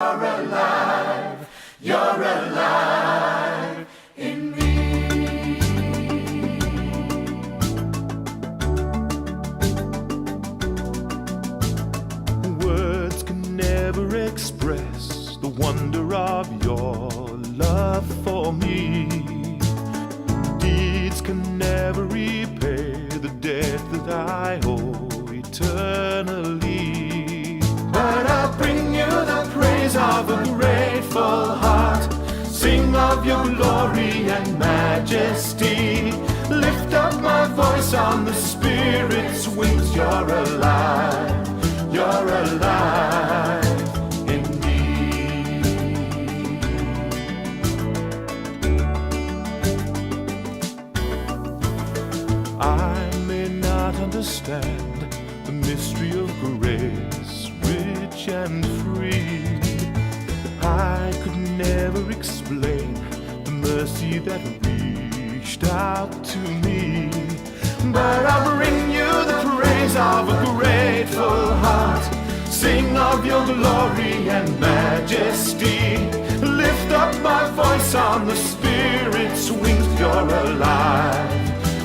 You're alive, you're alive in me. Words can never express the wonder of your love for me. Deeds can never repay the debt that I owe eternally. But I'll bring you the praise of a grateful heart, sing of your glory and majesty, lift up my voice on the Spirit's wings. You're alive, you're alive in me. I may not understand the mystery of grace, rich and free. I could never explain the mercy that reached out to me. But I'll bring you the praise of a grateful heart, sing of your glory and majesty, lift up my voice on the Spirit's wings. You're alive,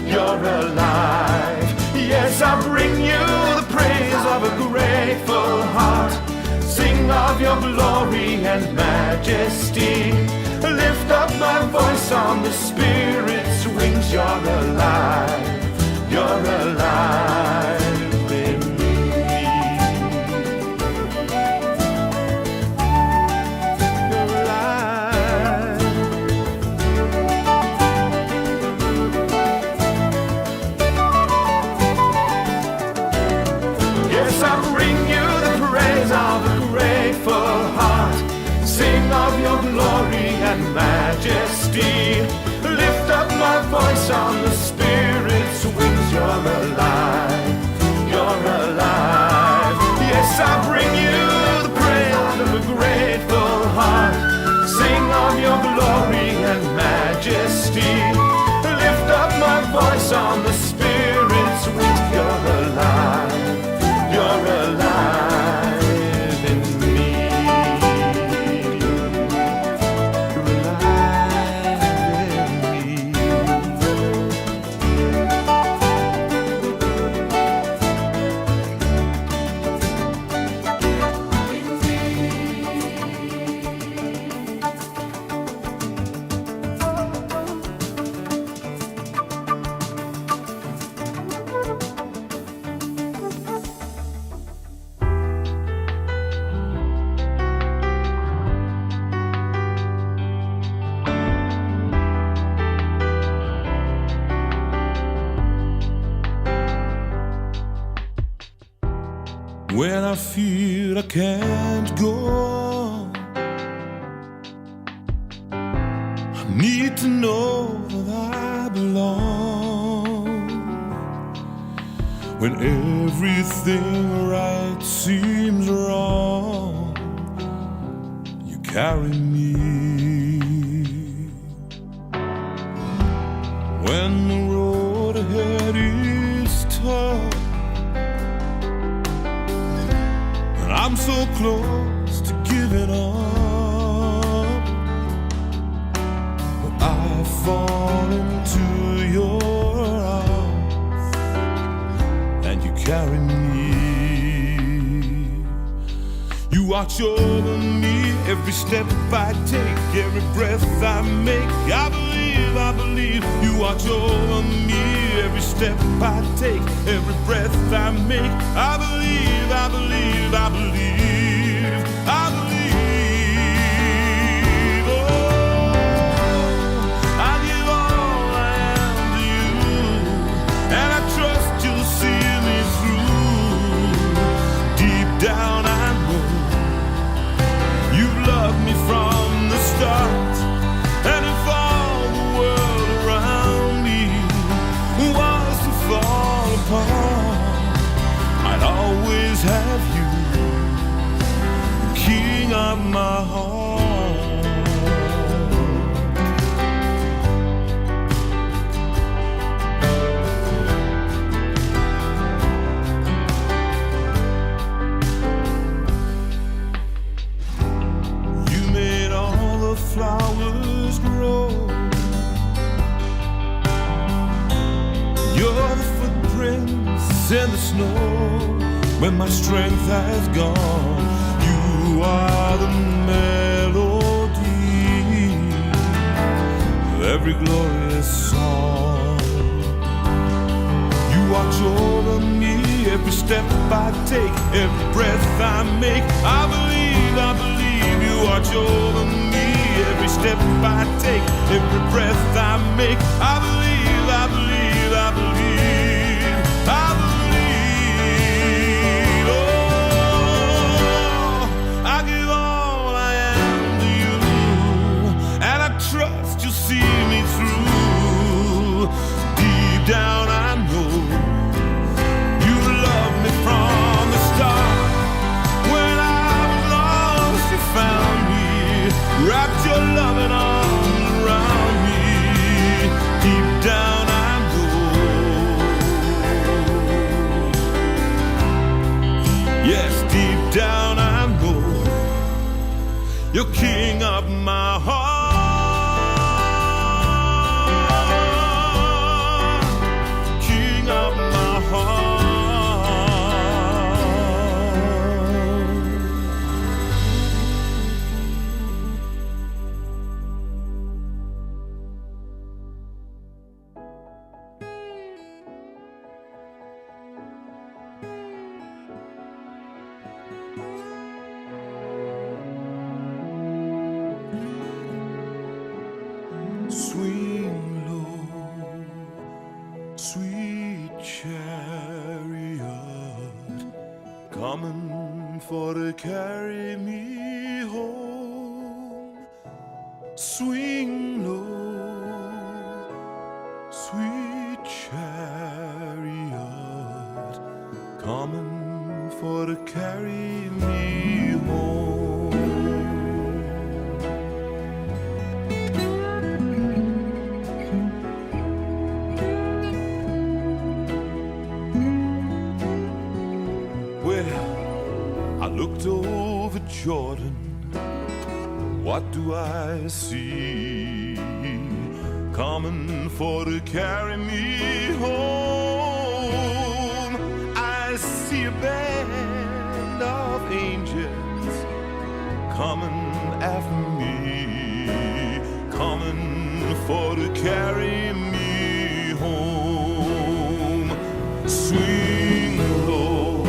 you're alive. Yes, I'll bring you the praise of a grateful heart, sing of your glory and majesty, lift up my voice on the Spirit's wings. You're alive, you're alive in me. You're alive. Yes, I bring you the praise of a grateful heart, sing of your glory and majesty, lift up my voice on the Spirit's wings. You're alive, you're alive. Yes, I bring you the praise of a grateful heart, sing of your glory and majesty, lift up my voice on the Spirit's wings. You're alive, you're alive in me. You're alive in me. When I feel I can't go on, I need to know that I belong. When everything right seems wrong, you carry me. When the road ahead is tough, I'm so close to giving up, but I fall into your arms and you carry me. You watch over me every step I take, every breath I make. I believe you watch over me every step I take, every breath I make. I believe. I believe, oh, I give all I am to you, and I trust you'll see me through. Deep down I know you've loved me from the start, and if all the world around me was to fall apart, I'd always have you, King of my heart. flowers grow. You're the footprints in the snow when my strength has gone. You are the melody of every glorious song. You watch over me every step I take, every breath I make. I believe you watch over me every step I take, every breath I make. I believe. Oh, I give all I am to you, and I trust you'll see me through. Deep down I know you loved me from the start. When I was lost, you found me, wrapped your loving arms around me. Deep down down I know you're king of my heart, king of my heart. Swing low, sweet chariot, coming for to carry me home. Swing low, sweet chariot, coming for to carry me home. Looked over Jordan, what do I see? Coming for to carry me home. I see a band of angels coming after me, coming for to carry me home. Swing low,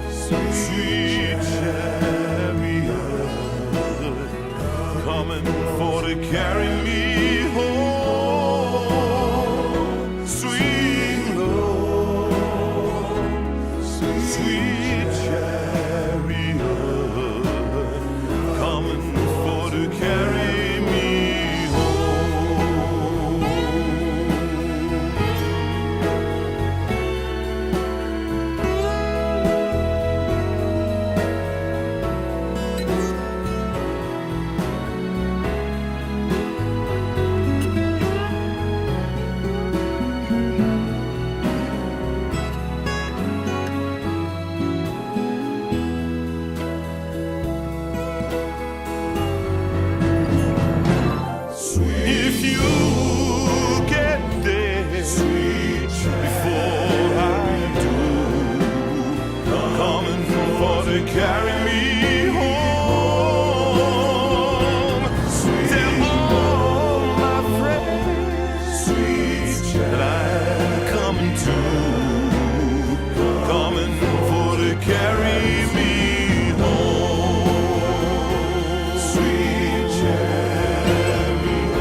sweet chariot, coming for to carry me home. Swing low, sweet chariot, coming for to carry me home. Carry me home. Tell all my friends that I'm coming to, coming for to carry me home. Sweet chariot,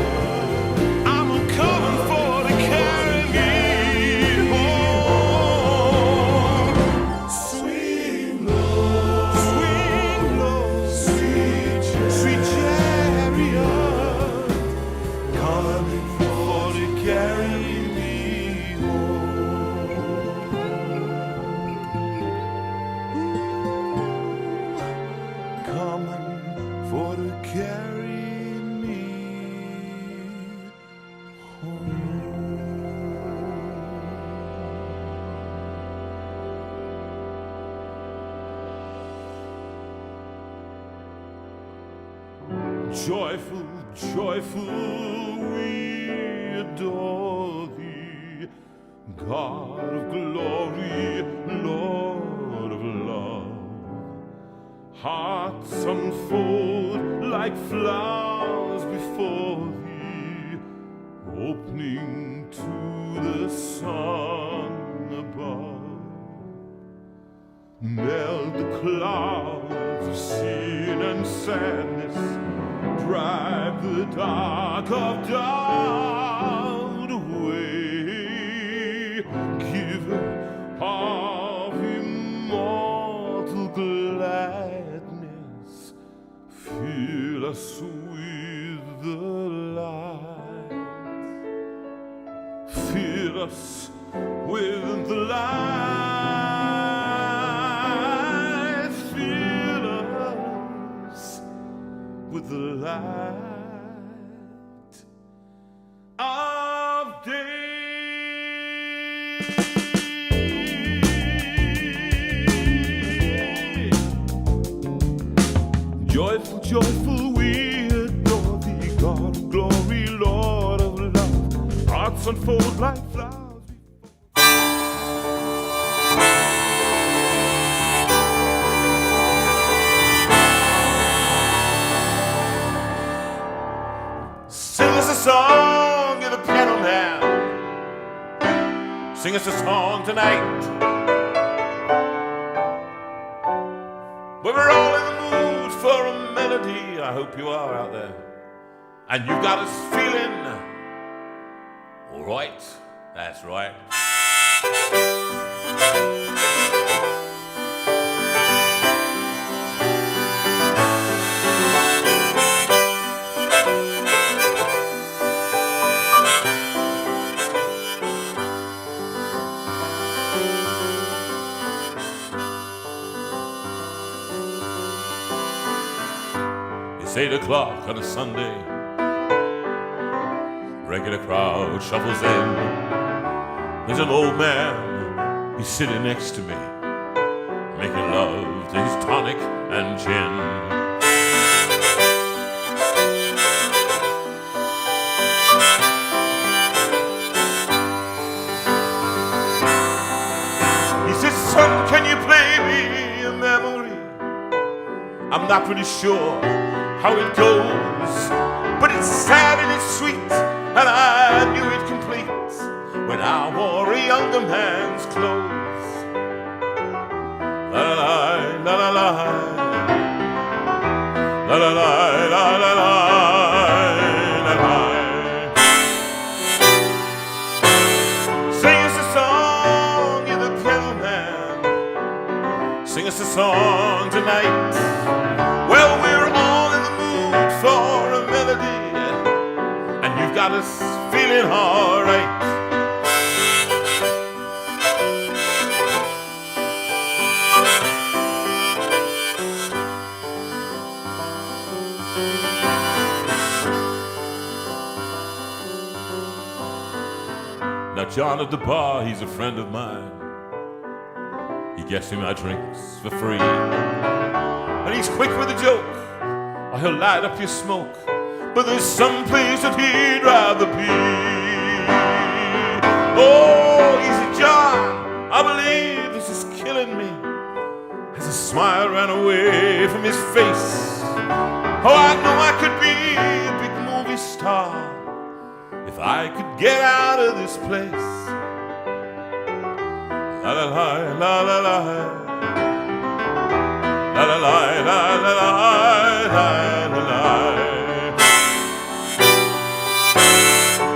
I'm coming for to carry me home. Sweet Lord, sweet chariot, coming for to carry me home. Coming for to carry me home. Joyful, joyful, we adore thee, God of glory, Lord of love. Hearts unfold like flowers before thee, opening to the sun above. Melt the clouds of sin and sadness, drive the dark of doubt away, giver of immortal gladness, fill us with the light, fill us with the light, fill us with the light of day. Joyful, joyful, we adore thee, God of glory, Lord of love. Hearts unfold like flowers. Sing us a song, you're the piano man. Sing us a song tonight. But we're all in the mood for a melody. I hope you are out there. And you've got us feeling all right. That's right. It's 8 o'clock on a Sunday. Regular crowd shuffles in. There's an old man, he's sitting next to me, making love to his tonic and gin. He says, son, can you play me a memory? I'm not really sure how it goes, but it's sad and it's sweet, and I knew it complete when I wore a younger man's clothes. La la la la la la la la la la la la. Sing us a song, you're the piano man. Sing us a song tonight. Well, we're all in the mood for a melody, and you've got us feeling all right. Now John at the bar, he's a friend of mine. He gets me my drinks for free, and he's quick with a joke, or he'll light up your smoke. But there's some place that he'd rather be. Oh, easy John, I believe this is killing me. As a smile ran away from his face. Oh, I know I could be a big movie star if I could get out of this place. La la la la la la la la la la la la la la.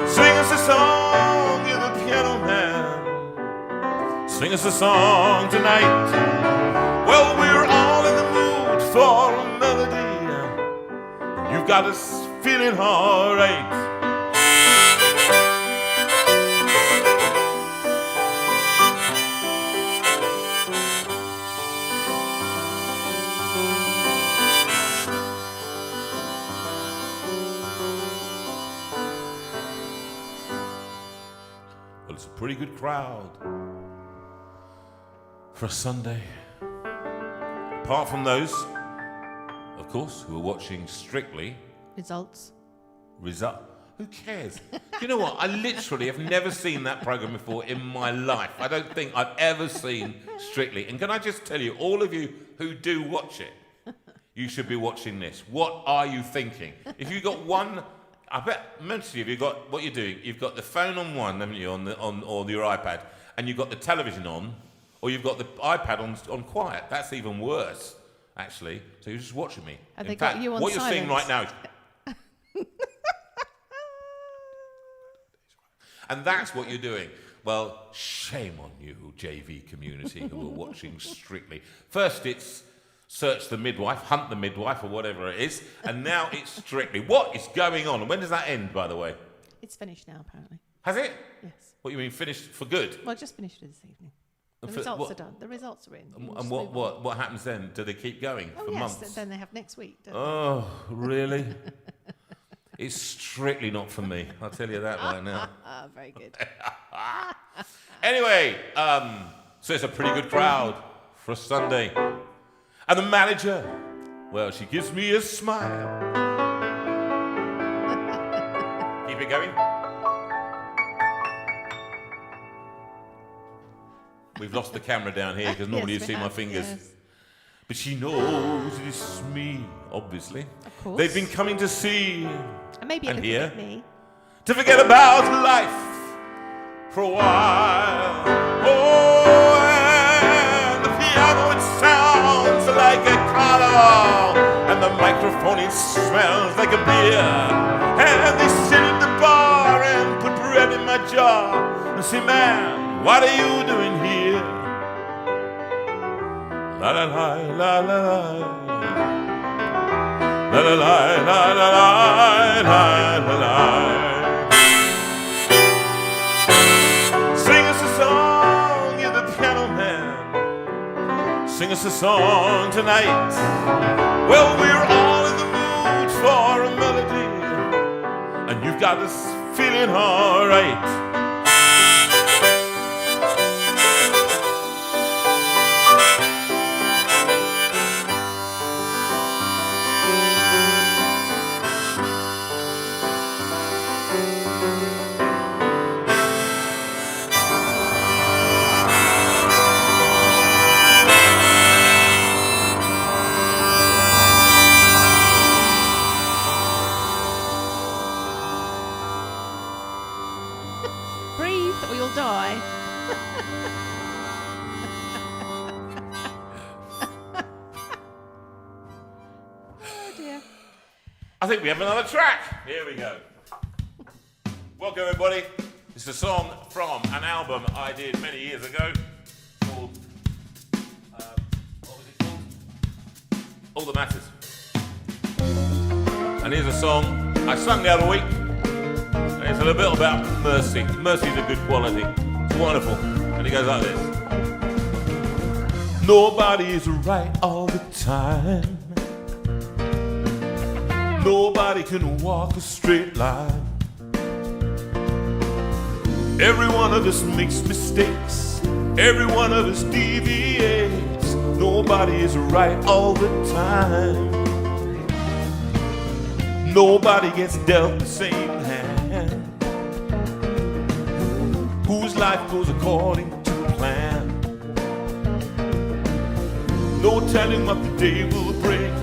Sing us a song, you're the piano man. Sing us a song tonight. Well, we're all in the mood for a melody. You've got us feeling all right. Well, it's a pretty good crowd for a Sunday. Apart from those, of course, who are watching strictly Results. Who cares? You know what? I literally have never seen that program before in my life. I don't think I've ever seen Strictly. And can I just tell you, all of you who do watch it, you should be watching this. What are you thinking? If you got one, I bet most of you, what you're doing, you've got the phone on one, haven't you, or your iPad, and you've got the television on, or you've got the iPad on quiet. That's even worse, actually. So you're just watching me. Have in they fact, got you on what you're seeing right silence? now is and that's what you're doing. Well, shame on you, JV community, who are watching Strictly. First it's Search the Midwife, Hunt the Midwife, or whatever it is, and now it's Strictly. What is going on? And when does that end, by the way? It's finished now, apparently. Has it? Yes. What, you mean finished for good? Well, I just finished it this evening. The And for- results what- are done. The results are in. And We'll just what, move on. what happens then? Do they keep going Oh, for yes. months? Then they have next week. Don't Oh, really? It's strictly not for me. I'll tell you that right now. they? Very good. Anyway, so it's a pretty good crowd for a Sunday. And the manager, well, she gives me a smile. Keep it going. We've lost the camera down here because normally Yes, you we see my have, fingers. yes. But she knows it's me, obviously. Of course. They've been coming to see And maybe a and little here. bit me. to forget about life for a while. Oh, and the piano, it sounds like a carnival, and the microphone, it smells like a beer. And they sit at the bar and put bread in my jar and say, man, what are you doing here? La la la la la la. La la la la la la la la la. Sing us a song, you're the piano man. Sing us a song tonight. Well, we're all in the mood for a melody, and you've got us feeling all right. Breathe or you'll die. Oh dear. I think we have another track. Here we go. Welcome, everybody. It's a song from an album I did many years ago called, what was it called? All That Matters. And here's a song I sung the other week. And it's a little bit about mercy. Mercy's a good quality. It's wonderful. And it goes like this. Nobody is right all the time. Nobody can walk a straight line. Every one of us makes mistakes. Every one of us deviates. Nobody is right all the time. Nobody gets dealt the same hand. Whose life goes according to plan. No telling what the day will bring.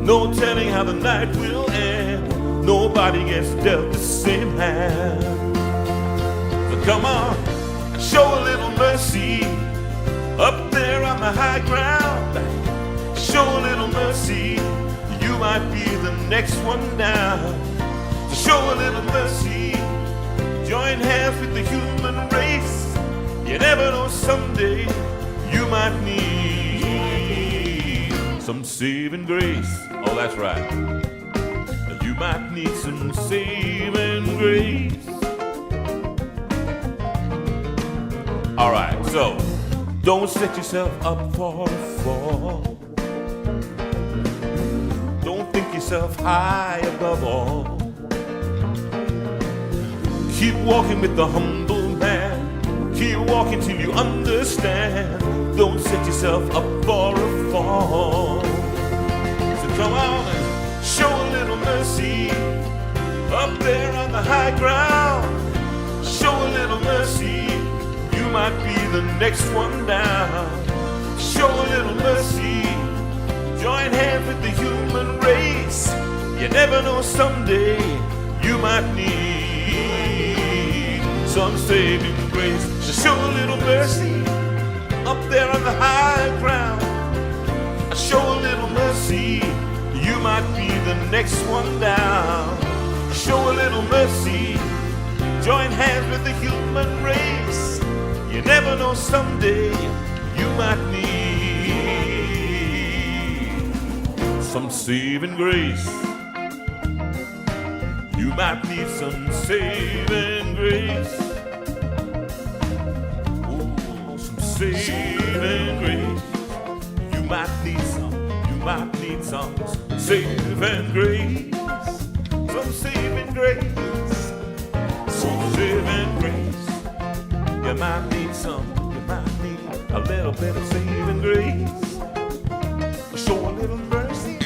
No telling how the night will end. Nobody gets dealt the same hand. So come on, and show a little mercy up there on the high ground. Show a little mercy, you might be the next one down. So show a little mercy, join hands with the human race. You never know, someday you might need some saving grace. Oh, that's right. You might need some saving grace. All right, so don't set yourself up for a fall. Don't think yourself high above all. Keep walking with the humble man. Keep walking till you understand. Don't set yourself up for a fall. So come on and show a little mercy high ground. Show a little mercy, you might be the next one down. Show a little mercy, join hands with the human race. You never know, someday you might need some saving grace. So show a little mercy up there on the high ground. Show a little mercy, you might be the next one down. Show a little mercy, join hands with the human race. You never know, someday you might need some saving grace. You might need some saving grace. Oh, some saving grace. You might need some saving grace. Some saving grace. Some saving grace. You might need a little bit of saving grace. Show a little mercy.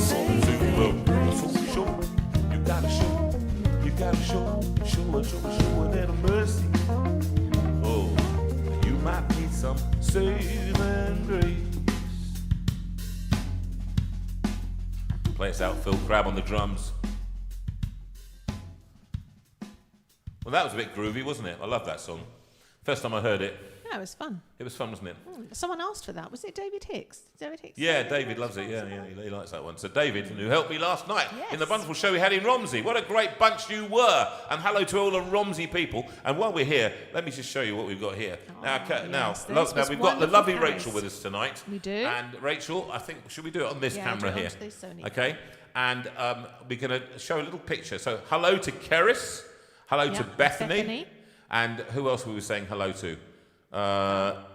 Show a little mercy. Oh, you might need some saving grace. Play us out, Phil Crabb on the drums. Well, that was a bit groovy, wasn't it? I love that song. First time I heard it. Yeah, it was fun. It was fun, wasn't it? Someone asked for that. Was it David Hicks? David Hicks? Yeah, David loves it. Yeah, he likes that one. So David, who helped me last night Yes. in the wonderful show we had in Romsey. What a great bunch you were. And hello to all the Romsey people. And while we're here, let me just show you what we've got here. Now we've got the lovely Rachel with us tonight. We do. And Rachel, I think, should we do it on this camera do it here? onto this Sony. Okay. And we're going to show a little picture. So hello to Keris. Hello to Bethany. And who else were we saying hello to? Val.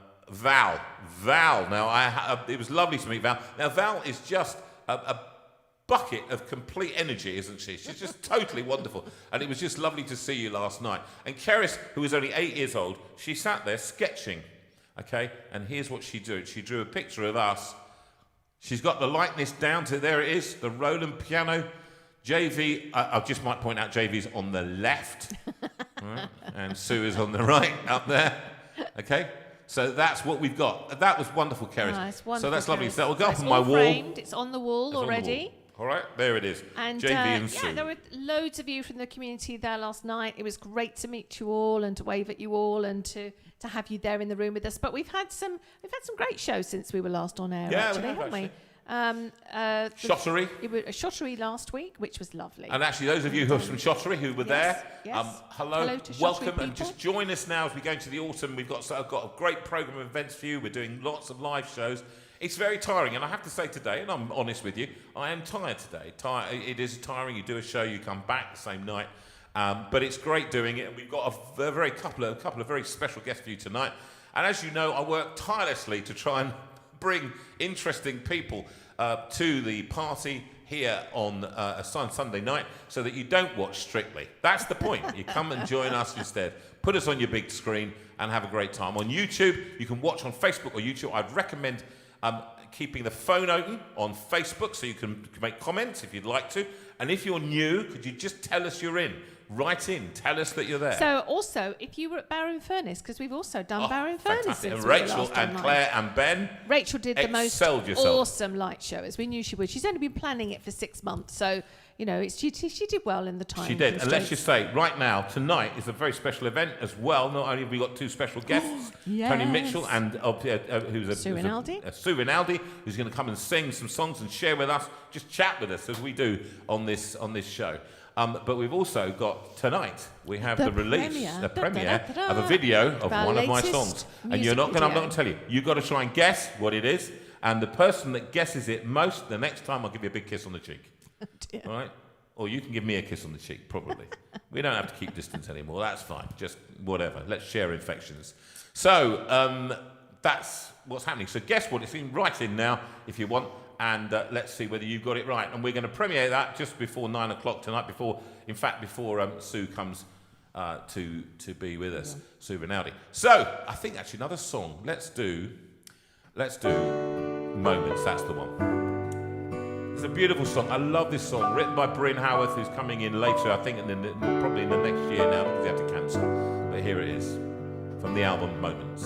Now, it was lovely to meet Val. Now, Val is just a bucket of complete energy, isn't she? She's just totally wonderful. And it was just lovely to see you last night. And Keris, who was only 8 years old, she sat there sketching. Okay? And here's what she did. She drew a picture of us. She's got the likeness down to, there it is, the Roland piano. JV, I just might point out JV's on the left. Right? And Sue is on the right, up there. Okay? So that's what we've got. That was wonderful, Keris. Nice, wonderful, so that's lovely. Keris. So that will go up It's on my all wall. framed. It's on the wall It's on the already. wall. All right, there it is. And JV and Sue. yeah, there were loads of you from the community there last night. It was great to meet you all and to wave at you all and to have you there in the room with us. But we've had some great shows since we were last on air. Yeah, actually, we have, haven't we? Shottery. It was a Shottery last week, which was lovely. And actually, those of you who are from Shottery who were there, yes. hello to Shottery welcome, and people. just join us now as we go into the autumn. I've got a great programme of events for you. We're doing lots of live shows. It's very tiring, and I have to say today, and I'm honest with you, I am tired today. It is tiring. You do a show, you come back the same night, but it's great doing it. And we've got a couple of very special guests for you tonight. And as you know, I work tirelessly to try and bring interesting people to the party here on a Sunday night so that you don't watch Strictly. That's the point. You come and join us instead. Put us on your big screen and have a great time. On YouTube, you can watch on Facebook or YouTube. I'd recommend keeping the phone open on Facebook so you can make comments if you'd like to. And if you're new, could you just tell us you're in? Write in, tell us that you're there. So also, if you were at Barrow in Furness, because we've also done Barrow in Furness Fantastic. since And Rachel we were last and online. Claire and Ben. Rachel did the most excelled yourself. awesome light show, as we knew she would. She's only been planning it for 6 months, so you know she did well in the time. She did. And let's constraints. just say, right now, tonight is a very special event as well. Not only have we got 2 special guests, Yes. Tony Mitchell and who's Sue Rinaldi. Sue Rinaldi, who's going to come and sing some songs and share with us, just chat with us as we do on this show. But we've also got tonight, we have the premiere of a video of Our one of my latest songs. And music I'm not video. going to tell you. You've got to try and guess what it is. And the person that guesses it most, the next time I'll give you a big kiss on the cheek. Dear. All right? Or you can give me a kiss on the cheek, probably. We don't have to keep distance anymore. That's fine. Just whatever. Let's share infections. So that's what's happening. So guess what? It's in right in now, if you want. And let's see whether you've got it right. And we're going to premiere that just before 9 o'clock tonight, before Sue comes to be with us, Sue Rinaldi. So I think actually another song. Let's do Moments. That's the one. It's a beautiful song. I love this song, written by Bryn Howarth, who's coming in later, I think probably in the next year now, because he had to cancel. But here it is, from the album Moments.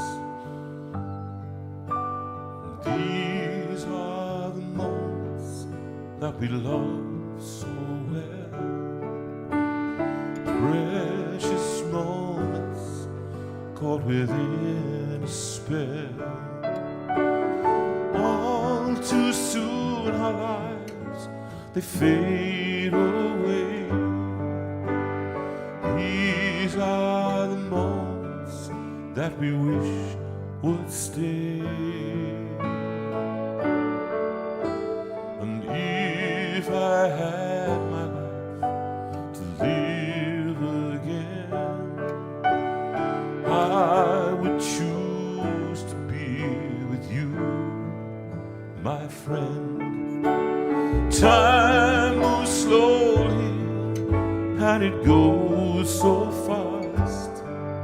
These are the moments that we love so well. Precious moments caught within a spell. All too soon our lives, they fade away. These are the moments that we wish would stay. And if I had my life to live again, I would choose to be with you, my friend. Time moves slowly and it goes so fast,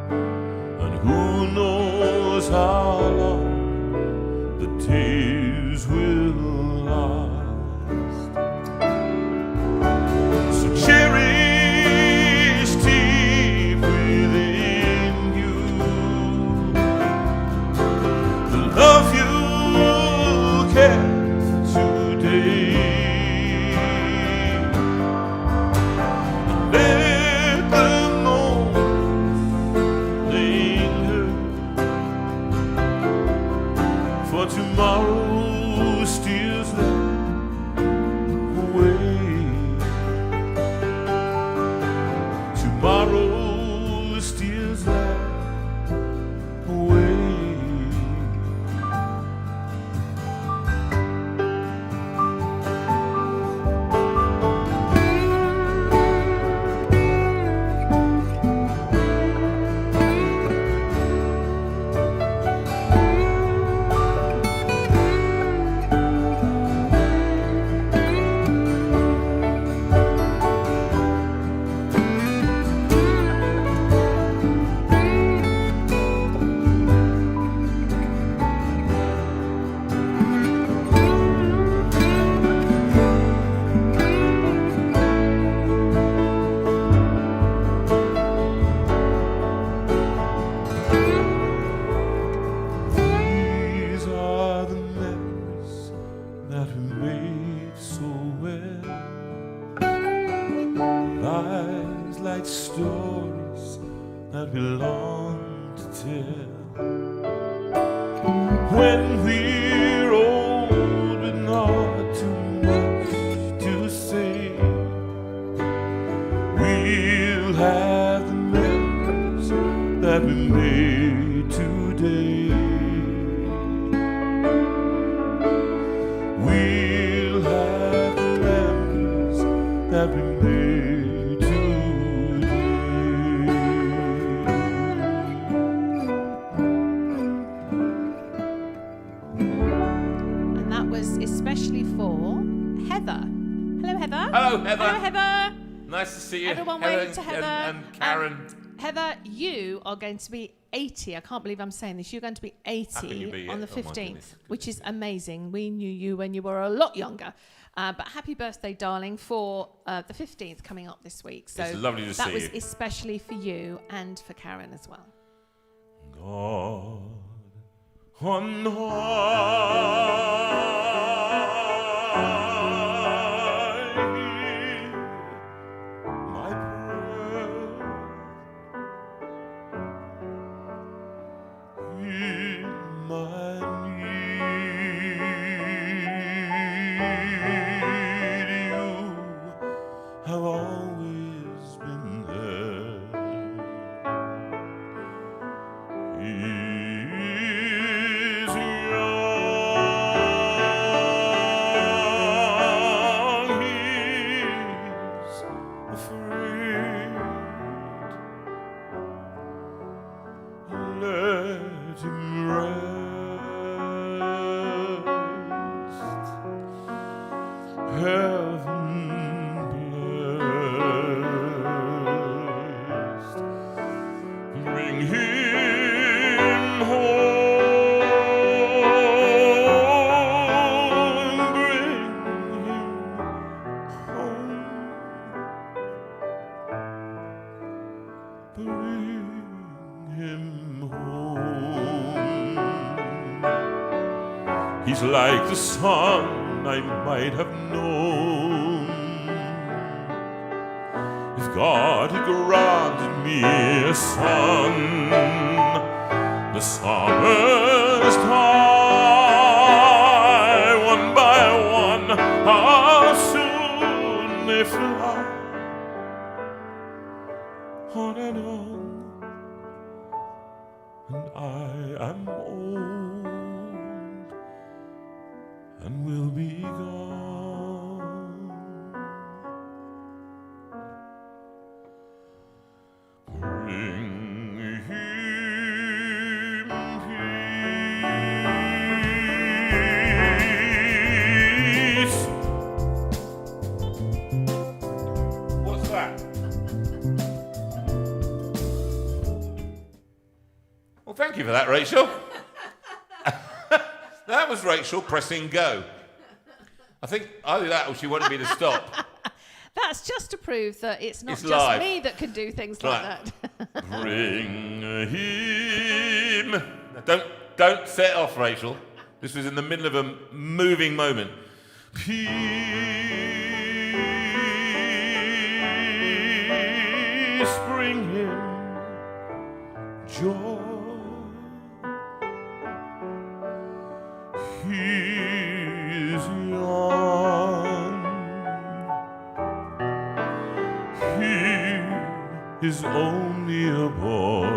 and who knows how long the days will last. So cherish deep within you the love you kept today. Let the moment linger, for tomorrow steals them away. Tomorrow steals them away. These are the memories that we made so well. Lives like stories that we long to tell. When we're old with not too much to say, we'll have the memories that we made today. We'll have the memories that we made today. And that was especially for Heather. Hello, Heather. Hello, Heather. Hello, Heather. Nice to see you. Everyone Helen wave to Heather. And Karen. Heather, you are going to be 80. I can't believe I'm saying this. You're going to be How can you 80 be? on the Oh, my 15th, goodness. which is amazing. We knew you when you were a lot younger. But happy birthday, darling, for the 15th coming up this week. So It's lovely to that see was you. especially for you and for Karen as well. God on high, my prayer in my need, you have always been there. Is your He's like the son I might have known if God had granted me a son. The summer's die, one by one, how soon they fly, on and I am old and will be gone. Bring him peace. What's that? Well, thank you for that, Rachel. That was Rachel pressing go. I think either that or she wanted me to stop. That's just to prove that it's not It's just live. me that can do things Right. like that. Bring him. Don't set off, Rachel. This was in the middle of a moving moment. Peace, bring him joy. He is young. He is only a boy.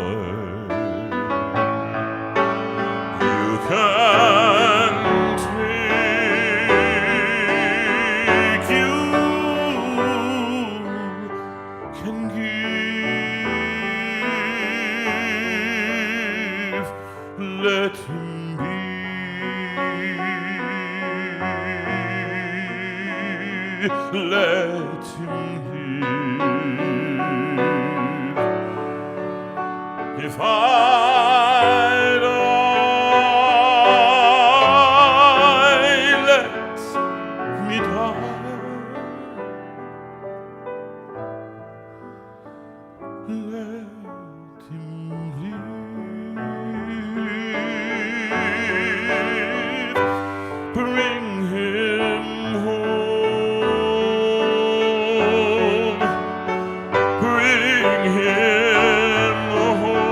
You can take, you can give, let him be. Let him live. If I die, let me die. Let him live. Bring him home. Bring him home.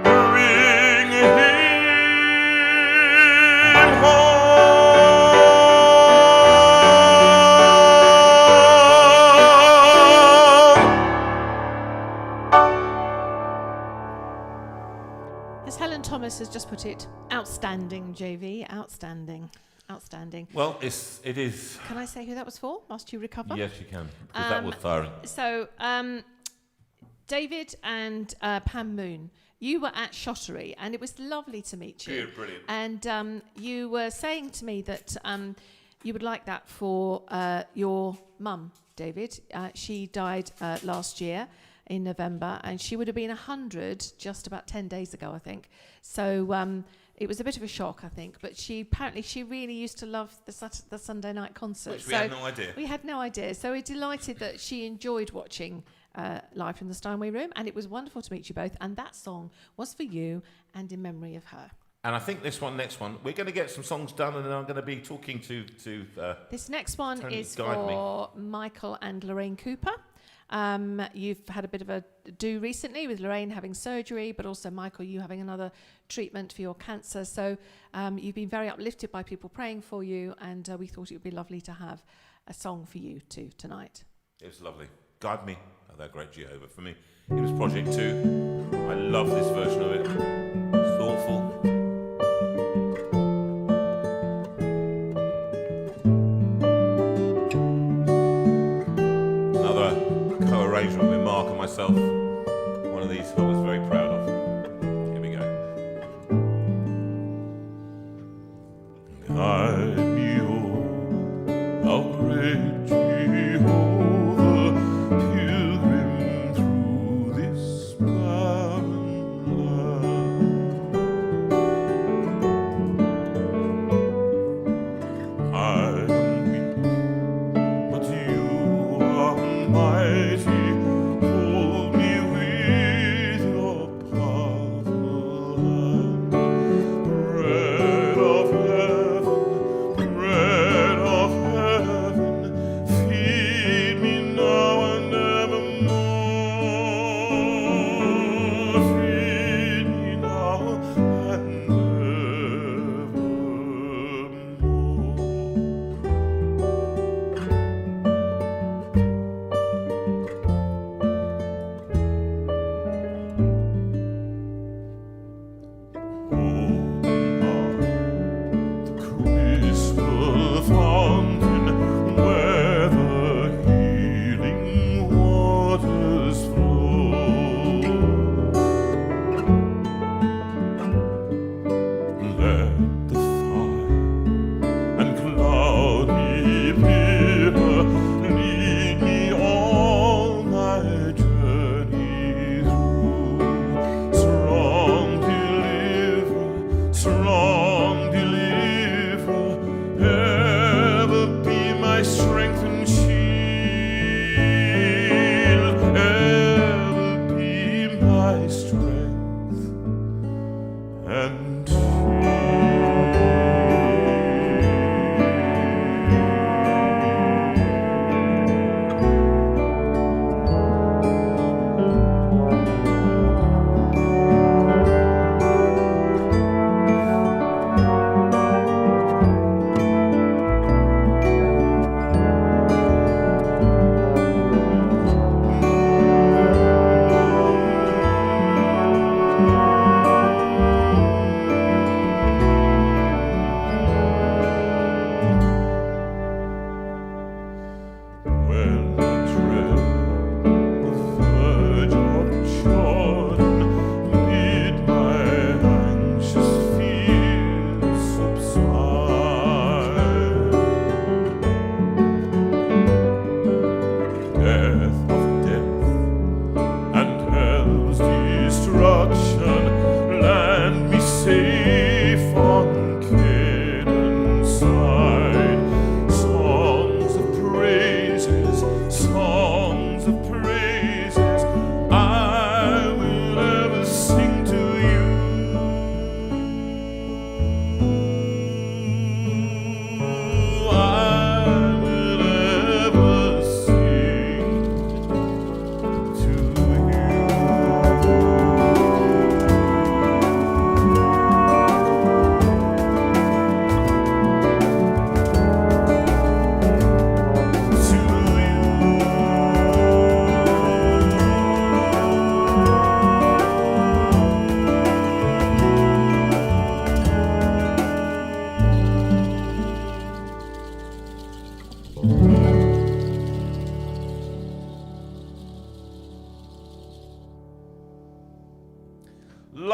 Bring him home. As Helen Thomas has just put it, outstanding, JV, outstanding. Outstanding. Well, it is. Can I say who that was for, whilst you recover? Yes, you can, because that was firing. So, David and Pam Moon, you were at Shottery, and it was lovely to meet you. Brilliant. And you were saying to me that you would like that for your mum, David. She died last year in November, and she would have been 100 just about 10 days ago, I think. So it was a bit of a shock, I think. But she really used to love the Sunday night concert. Which we had no idea. We had no idea. So we're delighted that she enjoyed watching live from the Steinway room, and it was wonderful to meet you both. And that song was for you and in memory of her. And I think next one, we're going to get some songs done, and then I'm going to be talking to This next one Tony, is guide me. for Michael and Lorraine Cooper. You've had a bit of a do recently with Lorraine having surgery, but also Michael, you having another treatment for your cancer. So you've been very uplifted by people praying for you, and we thought it would be lovely to have a song for you too tonight. It was lovely. Guide Me, oh, that great Jehovah. For me, it was Project 2. I love this version of it. It's thoughtful. Another co-arrangement with Mark and myself. One of these I was very proud of. Here we go. Guide me, oh, how great Jehovah, pilgrim through this barren land. I am weak, but you are mighty. Hold me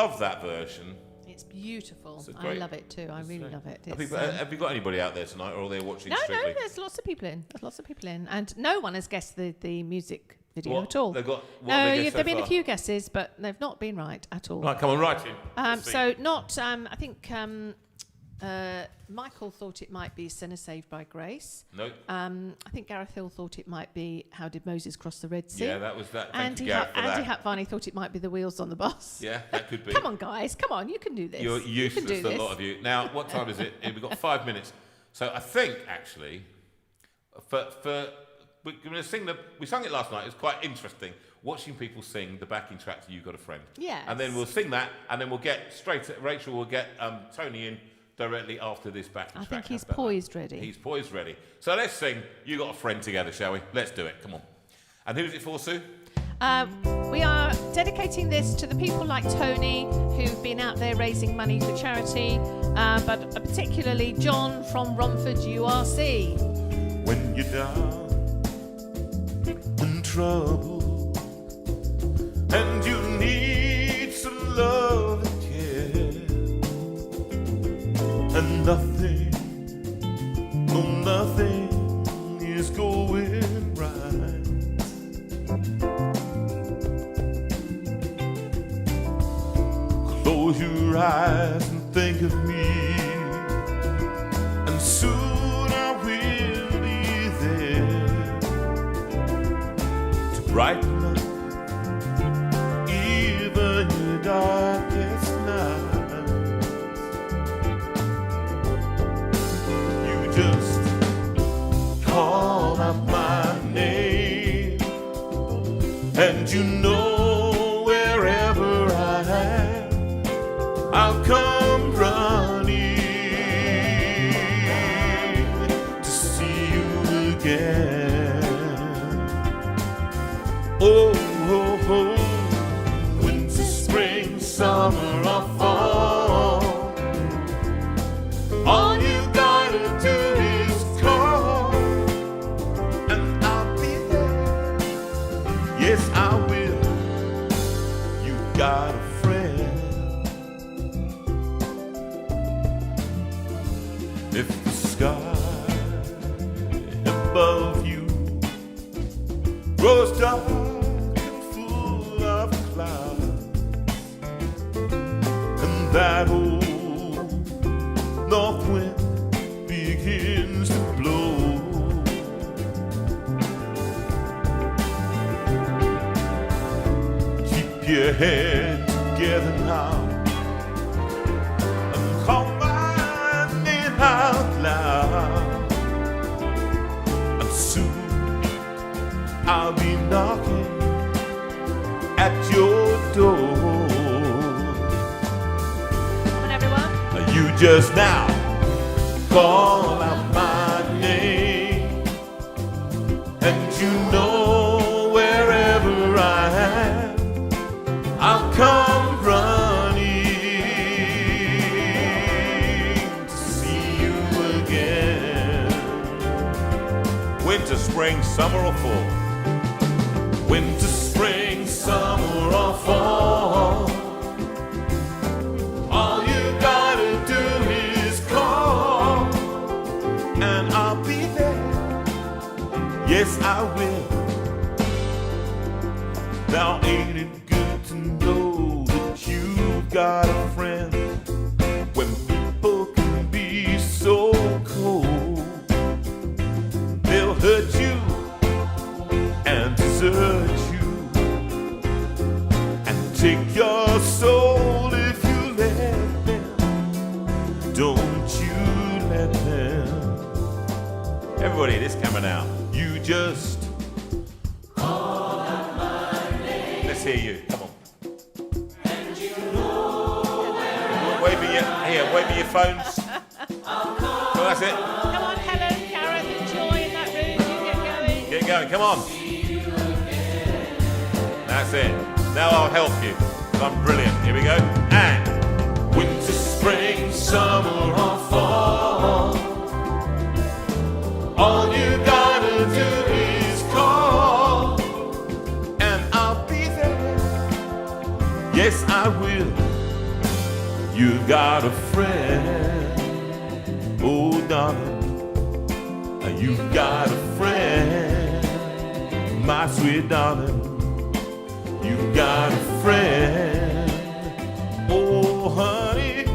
love that version. It's beautiful. It's a I great- love it too. I really love it. Have It's, you got anybody out there tonight, or are they watching no, strictly? there's lots of people in. There's lots of people in, and no one has guessed the music video What? at all. They've got, what No, have they guessed there've so been a far? few guesses, but they've not been right at all. Right, come on, right in. Let's see. So not. I think Michael thought it might be "Sinner Saved by Grace." No. I think Gareth Hill thought it might be "How Did Moses Cross the Red Sea?" Yeah, that was that. Thank Andy, you, Gareth, for Andy that. Hatvarney thought it might be "The Wheels on the Bus." Yeah, that could be. Come on, guys. Come on. You can do this. You're You can useless, do a this. lot of you. Now, what time is it? We've got 5 minutes. So I think, actually, we're going to sing we sung it last night. It was quite interesting watching people sing the backing track to "You Got a Friend." Yes. And then we'll sing that, and then we'll get Rachel will get Tony in directly after this backing I track. think he's How's that? poised ready. He's poised ready. So let's sing "You Got a Friend" together, shall we? Let's do it. Come on. And who's it for, Sue? We are dedicating this to the people like Tony who've been out there raising money for charity, but particularly John from Romford URC. When you're down in trouble and you need some love and care, and nothing is going right, close your eyes and think of me, and soon I will be there to brighten up even your darkest night. You just call out my name, and you know wherever I am, I'll come running to see you again. Oh, oh, oh. Winter, spring, summer, or fall, all you gotta do is call, and I'll be there. Yes, I will. You got a friend. If the sky above you grows dark and full of clouds, and that old north wind begins to blow, keep your head together now and call my name out loud, and soon I'll be knocking at your door. Come on, everyone. You just now call out my name, and you know wherever I am, I'll come running to see you again. Winter, spring, summer, or fall? Winter, spring, summer, or fall, all you gotta do is call, and I'll be there. Yes, I will. Now ain't it good to know that you've got a friend when people can be so cold? They'll hurt you and desert you and take your soul if you let them. Don't you let them. Everybody, this camera now. You just Let's hear you. Come on. Waving your phones. Well, that's it. Come on, Helen, Gareth, and Joy in that room. You get going. Get going. Come on. That's it. Now I'll help you. 'Cause I'm brilliant. Here we go. And winter, spring, summer, or fall, all you gotta do is call, and I'll be there. Yes, I will. You've got a friend, oh darling. You've got a friend, my sweet darling. You've got a friend, oh honey.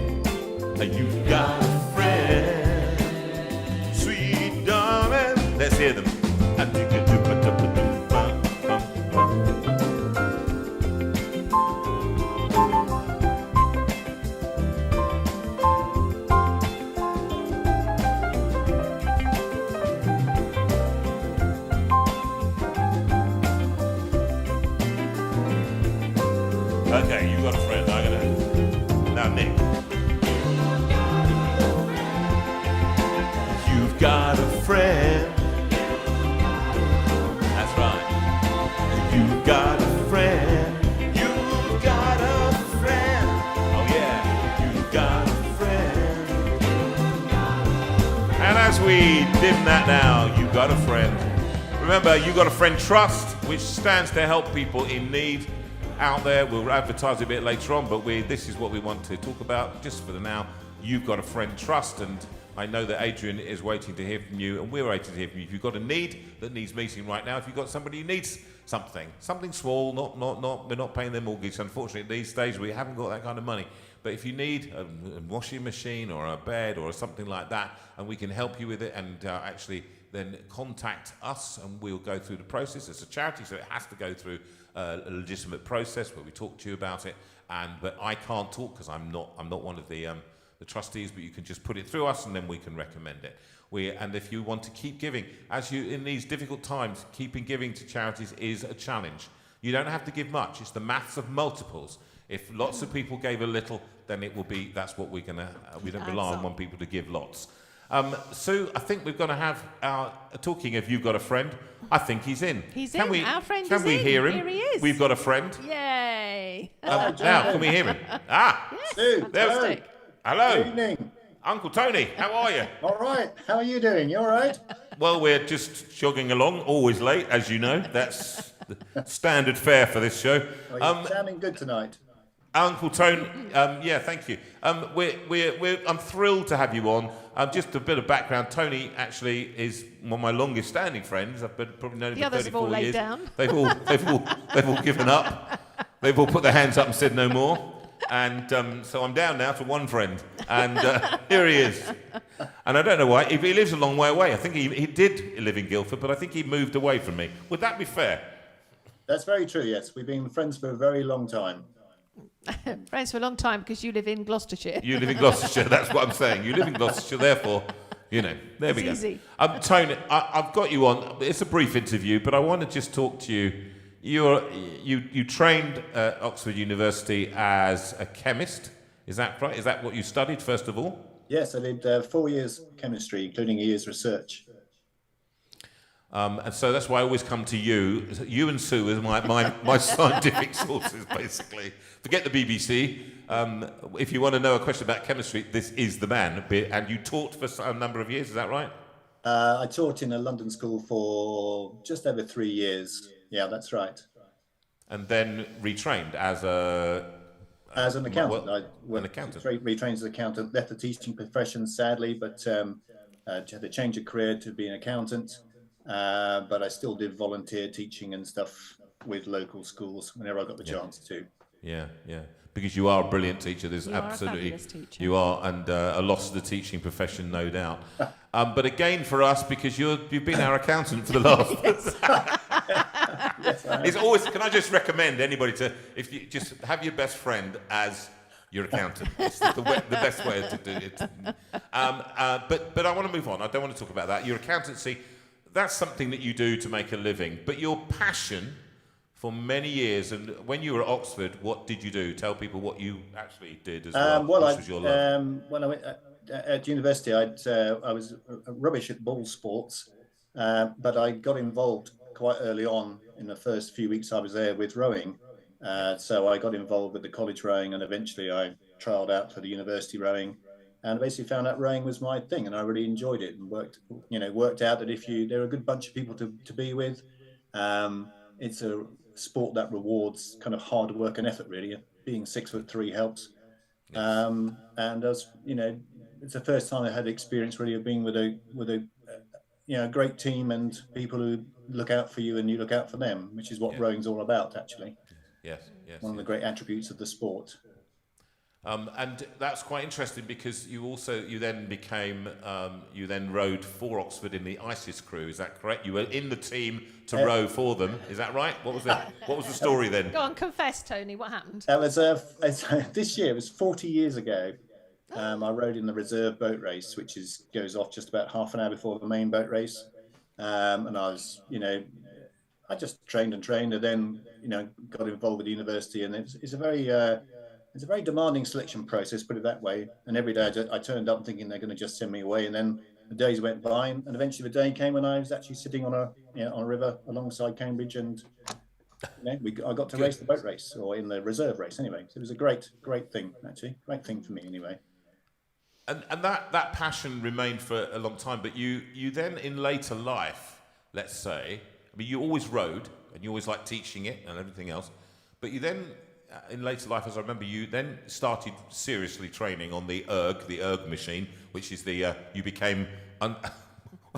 You've got a friend, sweet darling. Let's hear them. Okay, you got a friend. I'm gonna. Now, Nick. You've got a friend. That's right. You've got a friend. You've got a friend. Oh yeah. You've got a friend. And as we dim that now, you've got a friend. Remember, you've got a friend trust, which stands to help people in need out there. We'll advertise a bit later on, but this is what we want to talk about just for the now. You've got a friend trust, and I know that Adrian is waiting to hear from you, and we're waiting to hear from you. If you've got a need that needs meeting right now, if you've got somebody who needs something small, we're not paying their mortgage. Unfortunately, these days we haven't got that kind of money. But if you need a washing machine or a bed or something like that, and we can help you with it, and actually then contact us, and we'll go through the process. It's a charity, so it has to go through a legitimate process where we talk to you about it. But I can't talk because I'm not one of the trustees. But you can just put it through us, and then we can recommend it. And if you want to keep giving, in these difficult times, keeping giving to charities is a challenge. You don't have to give much. It's the maths of multiples. If lots of people gave a little, then it will be. That's what we're gonna. We don't rely on one people to give lots. Sue, I think we're going to have our talking of You've Got a Friend. I think he's in. He's in. Our friend is in. Can we hear him? Here he is. We've got a friend. Yay. Now, can we hear him? Ah. Yes, Sue, fantastic. Hello. Good evening. Uncle Tony, how are you? All right. How are you doing? You all right? Well, we're just jogging along, always late, as you know. That's the standard fare for this show. Well, you're sounding good tonight. Uncle Tony, yeah, thank you. I'm thrilled to have you on. Just a bit of background. Tony actually is one of my longest-standing friends. I've probably known him for 34 years. The others have all laid down. They've all given up. They've all put their hands up and said no more. And so I'm down now to one friend, and here he is. And I don't know why. He lives a long way away. I think he did live in Guildford, but I think he moved away from me. Would that be fair? That's very true. Yes, we've been friends for a very long time. Friends for a long time because you live in Gloucestershire. You live in Gloucestershire, that's what I'm saying. You live in Gloucestershire, therefore, there we go. Easy. Tony, I've got you on. It's a brief interview, but I want to just talk to you. You trained at Oxford University as a chemist, is that right? Is that what you studied, first of all? Yes, I did 4 years chemistry, including a year's research. And so that's why I always come to you. You and Sue as my scientific sources, basically. Forget the BBC. If you want to know a question about chemistry, this is the man. And you taught for a number of years, is that right? I taught in a London school for just over 3 years. Yeah, that's right. And then retrained as an accountant. I retrained as an accountant, left the teaching profession sadly, but had to change a career to be an accountant. But I still did volunteer teaching and stuff with local schools whenever I got the chance to. Yeah. Because you are a brilliant teacher. There's you absolutely are a fabulous teacher. You are, and a loss of the teaching profession, no doubt. But again, for us, because you've been our accountant for the last. Yes, It's always. Can I just recommend anybody if you just have your best friend as your accountant? It's the best way to do it. But I want to move on. I don't want to talk about that. Your accountancy, that's something that you do to make a living. But your passion for many years, and when you were at Oxford, what did you do? Tell people what you actually did as well. When I went at university, I was rubbish at ball sports, but I got involved quite early on in the first few weeks I was there with rowing. So I got involved with the college rowing, and eventually I trialled out for the university rowing, and basically found out rowing was my thing, and I really enjoyed it, and worked out that they're a good bunch of people to be with. It's a sport that rewards kind of hard work and effort, really. Being 6'3" helps. And as you know, it's the first time I had experience really of being with a great team and people who look out for you and you look out for them, which is what rowing's all about, actually. Yes, yes. One of the great attributes of the sport. And that's quite interesting because you then rowed for Oxford in the ISIS crew. Is that correct? You were in the team to row for them. Is that right? What was the story then? Go on, confess, Tony. What happened? That was this year. It was 40 years ago. I rowed in the reserve boat race, which goes off just about half an hour before the main boat race. And I was, I just trained and then, got involved with the university, and it's a very demanding selection process, put it that way. And every day I turned up thinking they're going to just send me away, and then the days went by, and eventually the day came when I was actually sitting on a river alongside Cambridge, and I got to race the boat race, or in the reserve race anyway. So it was a great thing, actually, great thing for me anyway. And that passion remained for a long time, but you then in later life, let's say, I mean, you always rowed and you always liked teaching it and everything else, but you then in later life, as I remember, you then started seriously training on the erg machine, which is you became a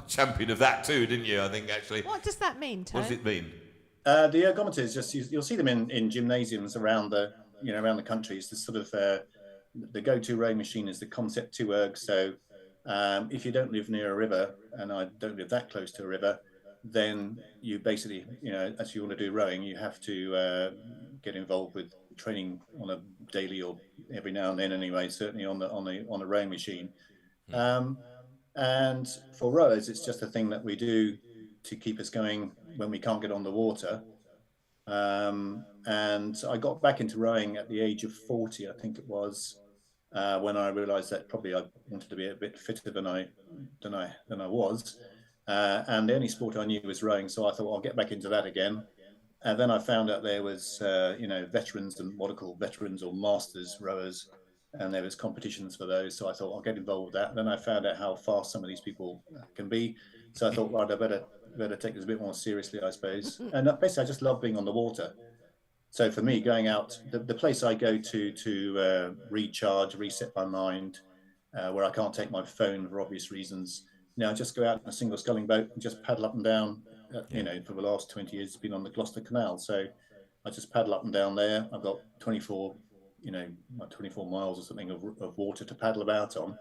champion of that too, didn't you? I think actually. What does that mean, Tony? What does it mean? The ergometers, you'll see them in gymnasiums around the country. It's the sort of the go-to rowing machine is the Concept 2 erg. So if you don't live near a river, and I don't live that close to a river, then you basically, as you want to do rowing, you have to get involved with training on a daily or every now and then anyway, certainly on the rowing machine. And for rowers, it's just a thing that we do to keep us going when we can't get on the water. And I got back into rowing at the age of 40, I think it was, when I realized that probably I wanted to be a bit fitter than I was. And the only sport I knew was rowing, so I thought I'll get back into that again. And then I found out there was, veterans and what are called veterans or masters rowers, and there was competitions for those. So I thought I'll get involved with that. Then I found out how fast some of these people can be. So I thought, right, I better take this a bit more seriously, I suppose. And basically, I just love being on the water. So for me, going out, the place I go to recharge, reset my mind, where I can't take my phone for obvious reasons. I just go out in a single sculling boat and just paddle up and down. For the last 20 years, it's been on the Gloucester Canal. So I just paddle up and down there. I've got 24 miles or something of water to paddle about on.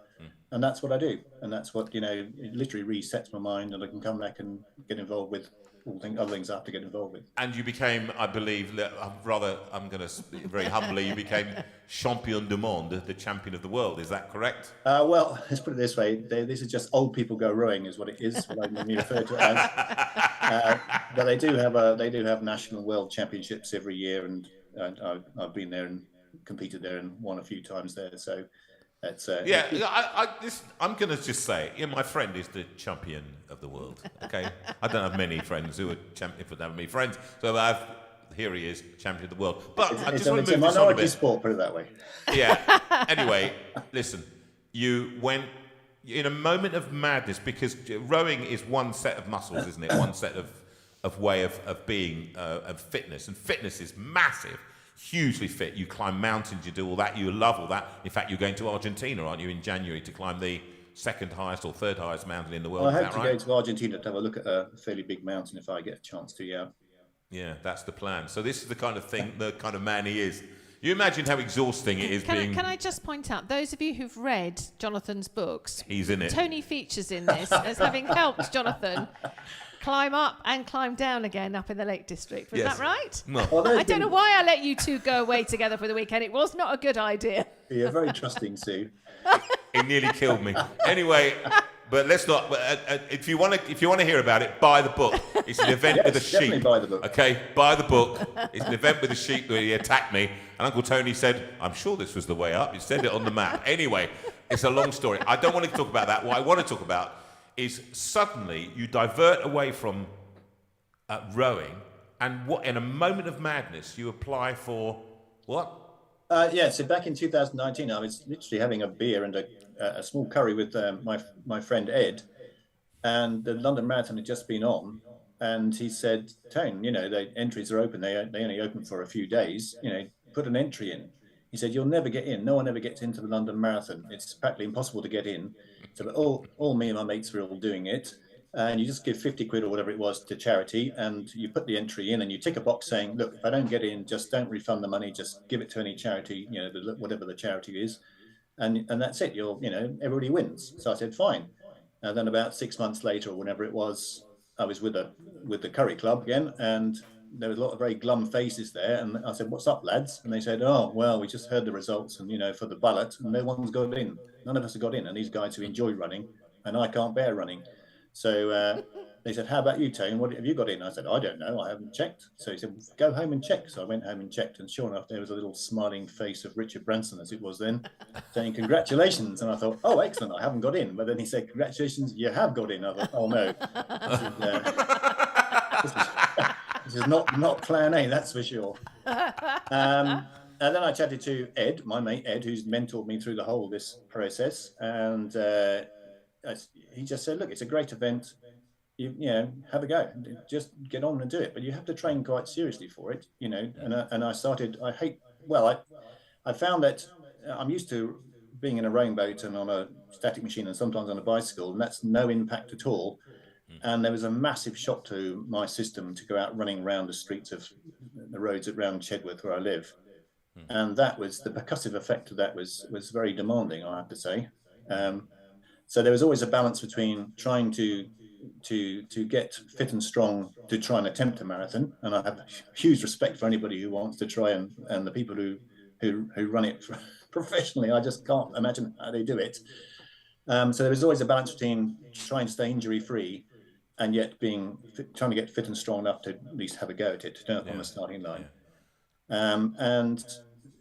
And that's what I do. And that's what, it literally resets my mind, and I can come back and get involved with other things I have to get involved with. And you became, I believe, I'm going to speak very humbly, you became champion du monde, the champion of the world. Is that correct? Well, let's put it this way. This is just old people go rowing, is what it is, what I normally refer to it as. But they do have national world championships every year, and I've been there and competed there and won a few times there. So that's I'm going to just say, my friend is the champion of the world. Okay, I don't have many friends who are champion, but have many friends. So here he is, champion of the world. But I just want to move this on a bit. Sport, put it that way. Yeah. Anyway, listen, you went in a moment of madness, because rowing is one set of muscles, isn't it? One set of way of being, of fitness, and fitness is massive. Hugely fit. You climb mountains, you do all that, you love all that. In fact, you're going to Argentina, aren't you, in January to climb the second highest or third highest mountain in the world? Well, I hope to go to Argentina to have a look at a fairly big mountain if I get a chance to, yeah. Yeah, that's the plan. So this is the kind of thing, the kind of man he is. You imagine how exhausting it is Can I just point out, those of you who've read Jonathan's books, he's in it. Tony features in this as having helped Jonathan climb up and climb down again up in the Lake District. Was that right? Well, I don't know why I let you two go away together for the weekend. It was not a good idea. You're very trusting, Sue. He nearly killed me. Anyway, but let's not. If you want to hear about it, buy the book. It's an event with a sheep. Definitely buy the book. Okay, buy the book. It's an event with a sheep where he attacked me, and Uncle Tony said, "I'm sure this was the way up." He said it on the map. Anyway, it's a long story. I don't want to talk about that. What I want to talk about is suddenly you divert away from rowing, and in a moment of madness you apply for what? So back in 2019, I was literally having a beer and a small curry with my friend Ed, and the London Marathon had just been on, and he said, "Tone, the entries are open. They only open for a few days. Put an entry in." he said, you'll never get in. No one ever gets into the London Marathon. It's practically impossible to get in. So but all me and my mates were all doing it. And you just give 50 quid or whatever it was to charity, and you put the entry in and you tick a box saying, look, if I don't get in, just don't refund the money, just give it to any charity, you know, whatever the charity is. And that's it. Everybody wins. So I said, fine. And then about 6 months later, or whenever it was, I was with the Curry Club again, and there was a lot of very glum faces there. And I said, what's up, lads? And they said, oh, well, we just heard the results and, for the ballot, and no one's got in. None of us have got in. And these guys who enjoy running, and I can't bear running. So they said, how about you, Tone? What have you got in? I said, I don't know. I haven't checked. So he said, go home and check. So I went home and checked. And sure enough, there was a little smiling face of Richard Branson, as it was then, saying, congratulations. And I thought, oh, excellent. I haven't got in. But then he said, congratulations, you have got in. I thought, oh, no. This is not plan A, that's for sure. And then I chatted to Ed, my mate Ed, who's mentored me through the whole of this process. And he just said, look, it's a great event. You have a go, just get on and do it. But you have to train quite seriously for it, And I started, I found that I'm used to being in a rowing boat and on a static machine and sometimes on a bicycle, and that's no impact at all. And there was a massive shock to my system to go out running around the streets of the roads around Chedworth where I live. And that was the percussive effect of that was very demanding, I have to say. So there was always a balance between trying to get fit and strong to try and attempt a marathon. And I have huge respect for anybody who wants to try and the people who run it professionally. I just can't imagine how they do it. So there was always a balance between trying to stay injury free and yet trying to get fit and strong enough to at least have a go at it, to turn up on the starting line. And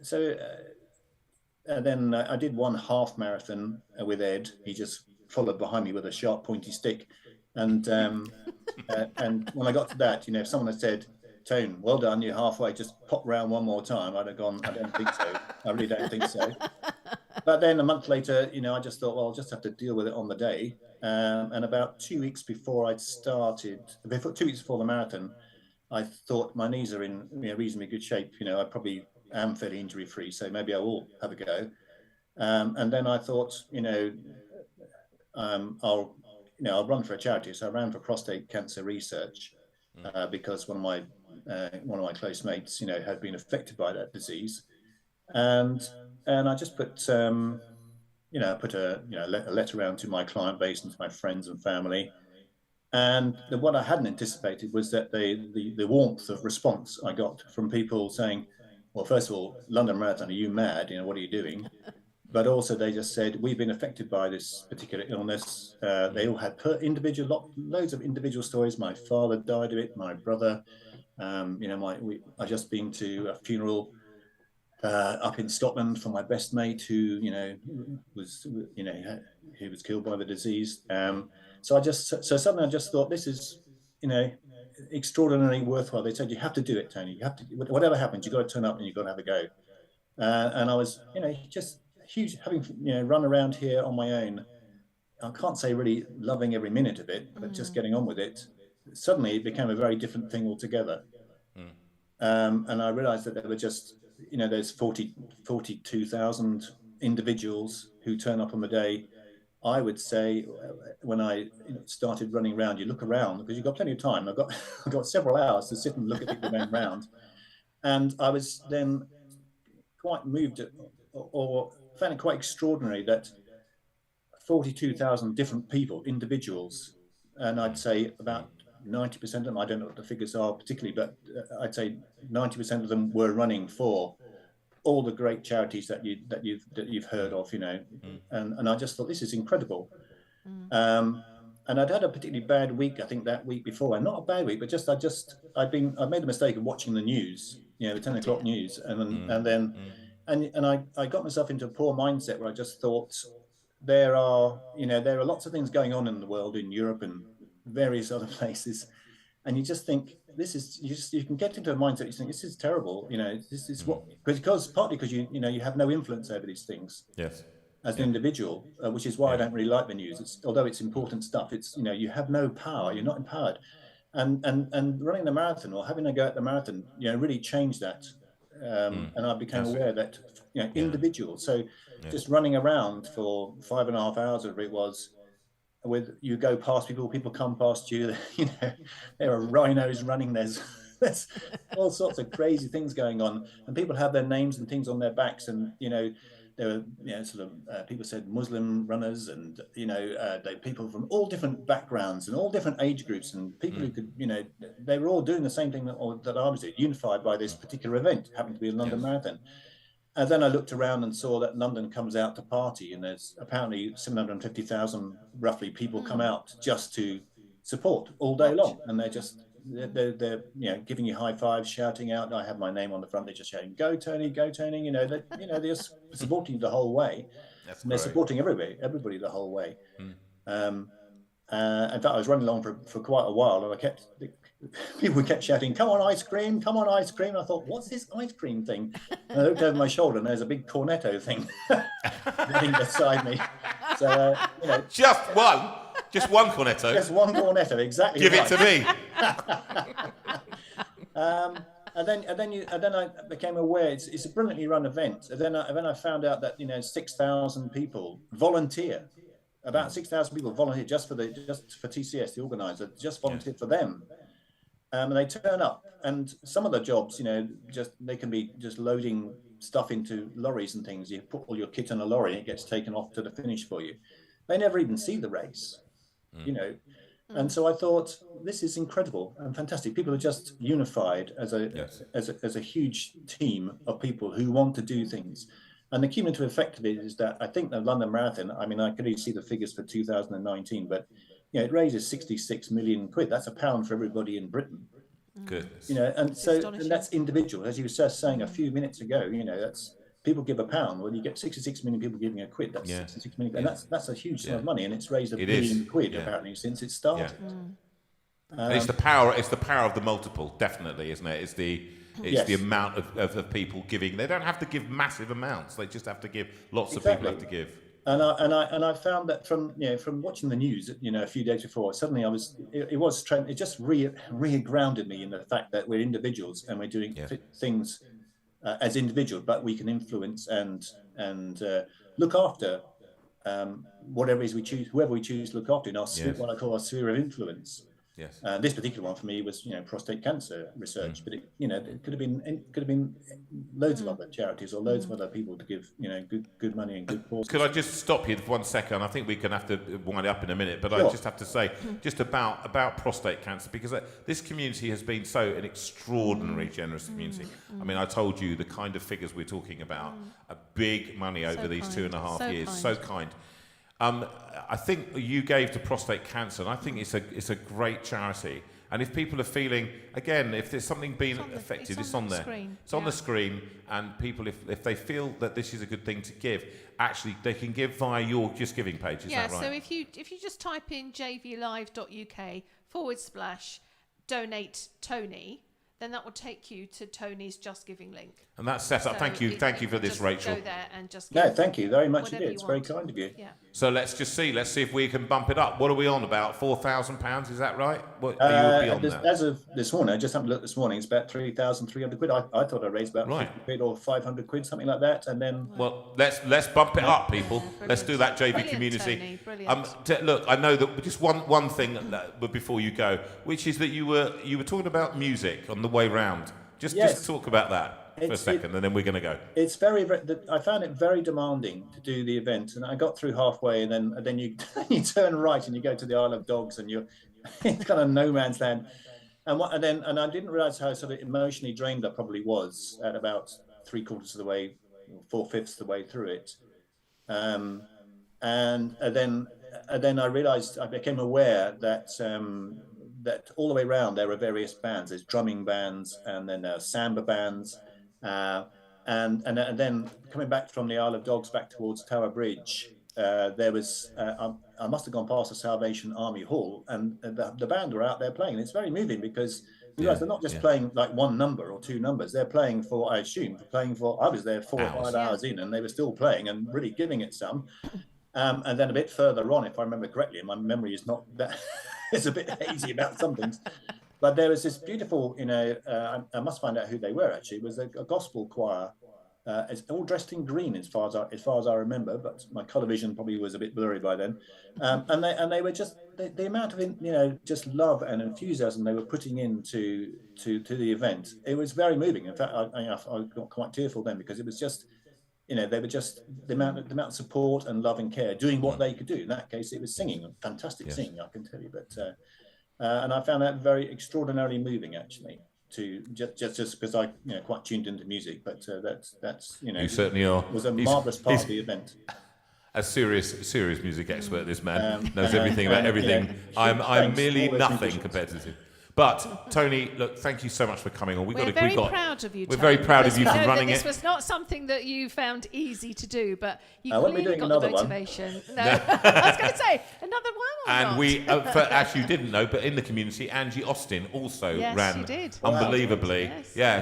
so then I did one half marathon with Ed. He just followed behind me with a sharp, pointy stick. And when I got to that, if someone had said, Tone, well done, you're halfway, just pop round one more time, I'd have gone, I don't think so. I really don't think so. But then a month later, I just thought, well, I'll just have to deal with it on the day. And about 2 weeks before 2 weeks before the marathon, I thought my knees are in reasonably good shape. I probably am fairly injury free, so maybe I will have a go. And then I thought, I'll run for a charity. So I ran for prostate cancer research because one of my close mates, had been affected by that disease, and I just put a letter around to my client base and to my friends and family. And what I hadn't anticipated was that the warmth of response I got from people saying, well, first of all, London Marathon, are you mad? What are you doing? But also they just said, we've been affected by this particular illness. They all had loads of individual stories. My father died of it, my brother. I just been to a funeral up in Scotland for my best mate who, he was killed by the disease. So suddenly I just thought, this is, extraordinarily worthwhile. They said, you have to do it, Tony. You have to, whatever happens, you've got to turn up and you've got to have a go. And I was, just huge, having, run around here on my own. I can't say really loving every minute of it, but just getting on with it. Suddenly it became a very different thing altogether. And I realized that there were just, there's 42,000 individuals who turn up on the day. I would say when I started running around, you look around because you've got plenty of time. I've got several hours to sit and look at people going around. And I was then quite moved or found it quite extraordinary that 42,000 different people, individuals, and I'd say about 90% of them, I don't know what the figures are particularly, but I'd say 90% of them were running for all the great charities that you've heard of, and I just thought, this is incredible. And I'd had a particularly bad week, I think that week before, and not a bad week, but I made the mistake of watching the news, the 10 o'clock news, and I got myself into a poor mindset where I just thought, there are lots of things going on in the world, in Europe and various other places, and you just think you can get into a mindset, you think this is terrible, this is partly because you have no influence over these things as an individual, which is why I don't really like the news. Although it's important stuff, it's you have no power, you're not empowered, and running the marathon or having a go at the marathon really changed that And I became That's aware that individuals. So just running around for 5.5 hours, whatever it was, with you go past people come past you. There are rhinos running. There's all sorts of crazy things going on, and people have their names and things on their backs, and there were sort of people said Muslim runners, and people from all different backgrounds and all different age groups, and people who could they were all doing the same thing that I was doing, unified by this particular event, happened to be a London Marathon. And then I looked around and saw that London comes out to party, and there's apparently 750,000 roughly people come out just to support all day long, and they're giving you high fives, shouting out. I have my name on the front. They're just shouting, "Go Tony, go Tony!" They're supporting you the whole way. And they're supporting everybody the whole way. In fact, I was running along for quite a while, and people kept shouting, "Come on, ice cream! Come on, ice cream!" And I thought, "What's this ice cream thing?" And I looked over my shoulder, and there's a big cornetto thing sitting beside me. So just one cornetto. Just one cornetto, exactly. Give it to me. And then I became aware it's a brilliantly run event. And then I found out that 6,000 people volunteer. About 6,000 people volunteer just for TCS, the organizer, just volunteer for them. And they turn up, and some of the jobs, they can be just loading stuff into lorries and things. You put all your kit in a lorry, and it gets taken off to the finish for you. They never even see the race, And so I thought, this is incredible and fantastic. People are just unified as a huge team of people who want to do things. And the cumulative effect of it is that I think the London Marathon, I mean, I could only see the figures for 2019, but it raises 66 million quid. That's £1 for everybody in Britain. Good. And that's individual. As you were just saying a few minutes ago, that's people give £1. Well, you get 66 million people giving a quid. That's 66 million, and that's a huge sum of money, and it's raised $1 billion quid apparently since it started. It's the power. It's the power of the multiple, definitely, isn't it? It's the amount of people giving. They don't have to give massive amounts. They just have to give. Lots of people have to give. And I found that from watching the news, a few days before, suddenly it just re-grounded me in the fact that we're individuals and we're doing things as individuals, but we can influence and look after whatever it is we choose, whoever we choose to look after in our what I call our sphere of influence. Yes. This particular one for me was, prostate cancer research, but it could have been loads of other charities or loads of other people to give, good money and good causes. Could I just stop you for 1 second? I think we can have to wind up in a minute, but I just have to say just about prostate cancer, because this community has been an extraordinary generous community. I mean, I told you the kind of figures we're talking about, a big money over these 2.5 years, so kind. I think you gave to prostate cancer, and I think it's a great charity. And if people are feeling, again, if there's something being affected, it's on there. It's on the screen, and people, if they feel that this is a good thing to give, actually they can give via your Just Giving page. Is that right? So if you just type in jvlive.uk/donate Tony, then that will take you to Tony's Just Giving link. And that's set up. Thank you for this, Rachel. Go there and just give thank you very much indeed. It's very kind of you. Yeah. So let's see if we can bump it up. What are we on, about £4,000? Is that right? What are you beyond that? As of this morning, I just happened to look this morning, it's about 3,300 quid. I thought I raised about 50 quid or 500 quid, something like that. And then let's bump it up, people. Let's do that, JV community. Tony, brilliant. Look, I know that just one thing before you go, which is that you were talking about music on the way round. Just talk about that for a second, and then we're going to go. It's I found it very demanding to do the event, and I got through halfway, and then you turn right and you go to the Isle of Dogs, and you're in kind of no man's land. And I didn't realise how sort of emotionally drained I probably was at about 3/4 of the way, 4/5 of the way through it. And then I realised, I became aware that that all the way around there are various bands. There's drumming bands, and then there are samba bands. And then coming back from the Isle of Dogs back towards Tower Bridge, there was I must have gone past the Salvation Army Hall, and the band were out there playing. And it's very moving because you guys are not just playing like one number or two numbers. They're playing for, I was there 4 or 5 hours in, and they were still playing and really giving it some. And then a bit further on, if I remember correctly, and my memory is not that it's a bit hazy about some things. But there was this beautiful, I must find out who they were actually. It was a gospel choir. It's all dressed in green as far as I remember, but my colour vision probably was a bit blurry by then. And they were just the amount of just love and enthusiasm they were putting into the event. It was very moving. In fact, I got quite tearful then, because it was just, they were just the amount of support and love and care, doing what they could do. In that case, it was singing, fantastic singing, I can tell you. But and I found that very extraordinarily moving, actually. To just because I quite tuned into music, but that's you certainly are. Was a marvelous part of the event. A serious music expert, this man knows everything about everything. I'm merely nothing compared to him. But Tony, look, thank you so much for coming on. We're very proud of you. We're very proud of you for running it. This was not something that you found easy to do, but you I won't be clearly doing got the another one. motivation. No, I was going to say another one. And we, as you didn't know, but in the community, Angie Austin also ran. She did. Unbelievably. Yes. Yeah,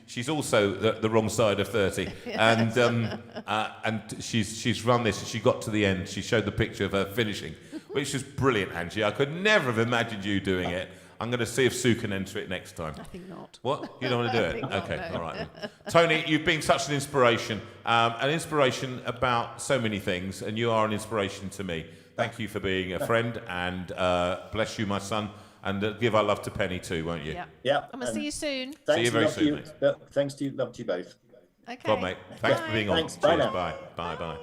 she's also the wrong side of 30, and she's run this. She got to the end. She showed the picture of her finishing, which was brilliant, Angie. I could never have imagined you doing it. I'm going to see if Sue can enter it next time. I think not. What? You don't want to do it? think not, Okay, no. all right then. Tony, you've been such an inspiration about so many things, and you are an inspiration to me. Thank you for being a friend, and bless you, my son, and give our love to Penny too, won't you? Yeah. I'm going to see you soon. See you very soon, mate. Thanks to you, love to you both. Okay. God, mate. Thanks for being on. Thanks. Bye Cheers. now. Bye. Bye. Bye.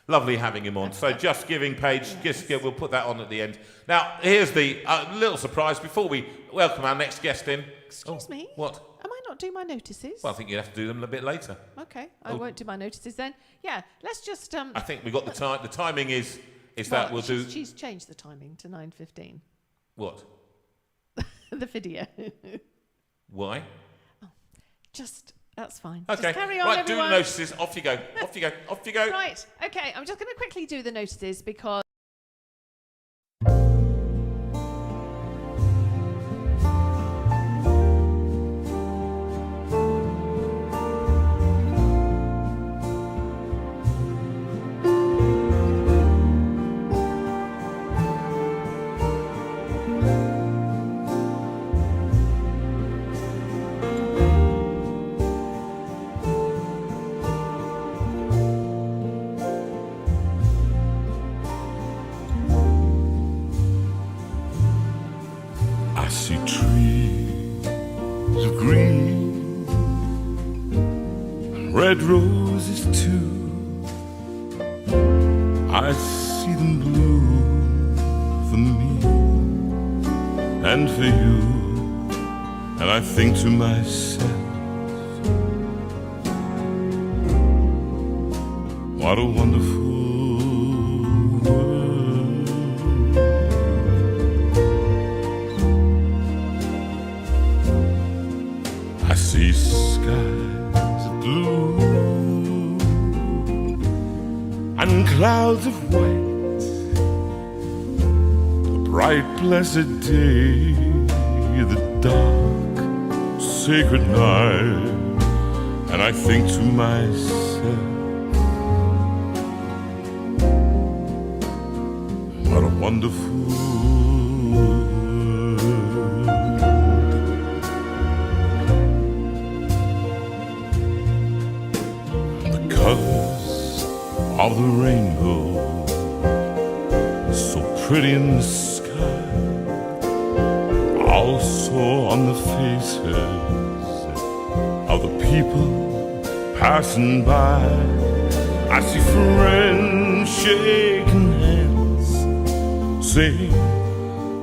Lovely having him on. So Just Giving page, we'll put that on at the end. Now, here's the little surprise before we welcome our next guest in. Excuse me. What? Am I not doing my notices? Well, I think you have to do them a bit later. Okay, I won't do my notices then. Yeah, let's just. I think we got the time. The timing is that we'll do. She's changed the timing to 9:15. What? The video. Why? That's fine. Okay. Just carry on, right, everyone. do the notices. Off you go. Off you go. Off you go. Right. Okay. I'm just going to quickly do the notices because. I see trees of green and red roses too. I see them bloom for me and for you, and I think to myself, what a wonderful world. I see skies of blue and clouds of white, a bright blessed day, the dark sacred night, and I think to myself, what a wonderful world. Colors of the rainbow, so pretty in the sky, also on the faces of the people passing by. I see friends shaking hands, saying,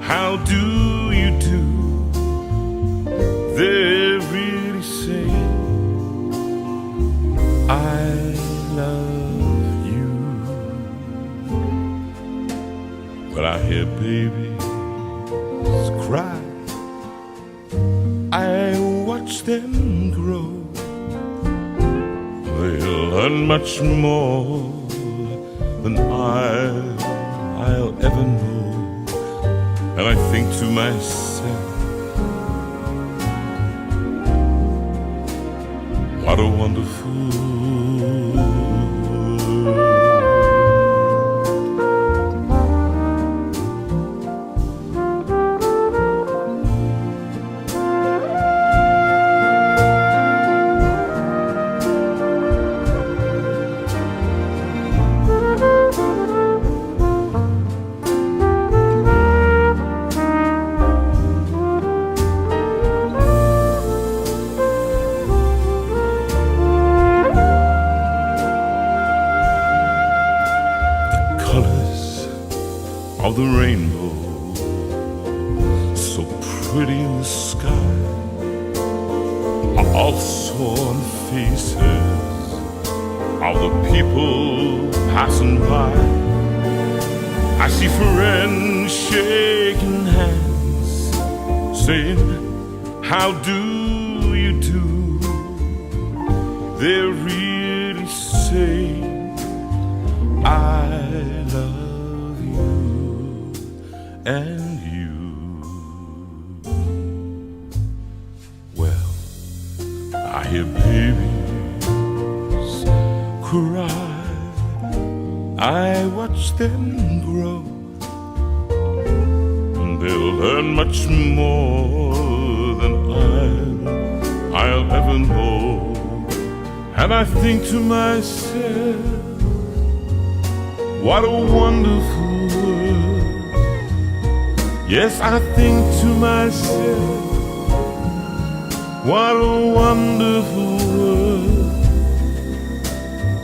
how do you do? They're really saying, I love you. When I hear babies cry, I watch them grow. They learn much more than I'll ever know. And I think to myself, what a wonderful world. the rainbow, so pretty in the sky, are also on the faces of the people passing by. I see friends shaking hands, saying, how do you do? They're really saying, I love you and you. Well, I hear babies cry, I watch them grow, and they'll learn much more than I'll ever know. And I think to myself, what a wonderful world. Yes, I think to myself, what a wonderful world.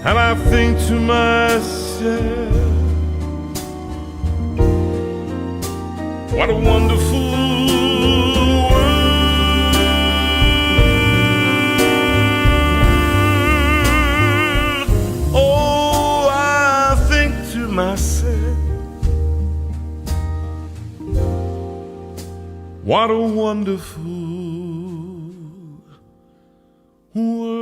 And I think to myself, what a wonderful world. Oh, I think to myself, what a wonderful world.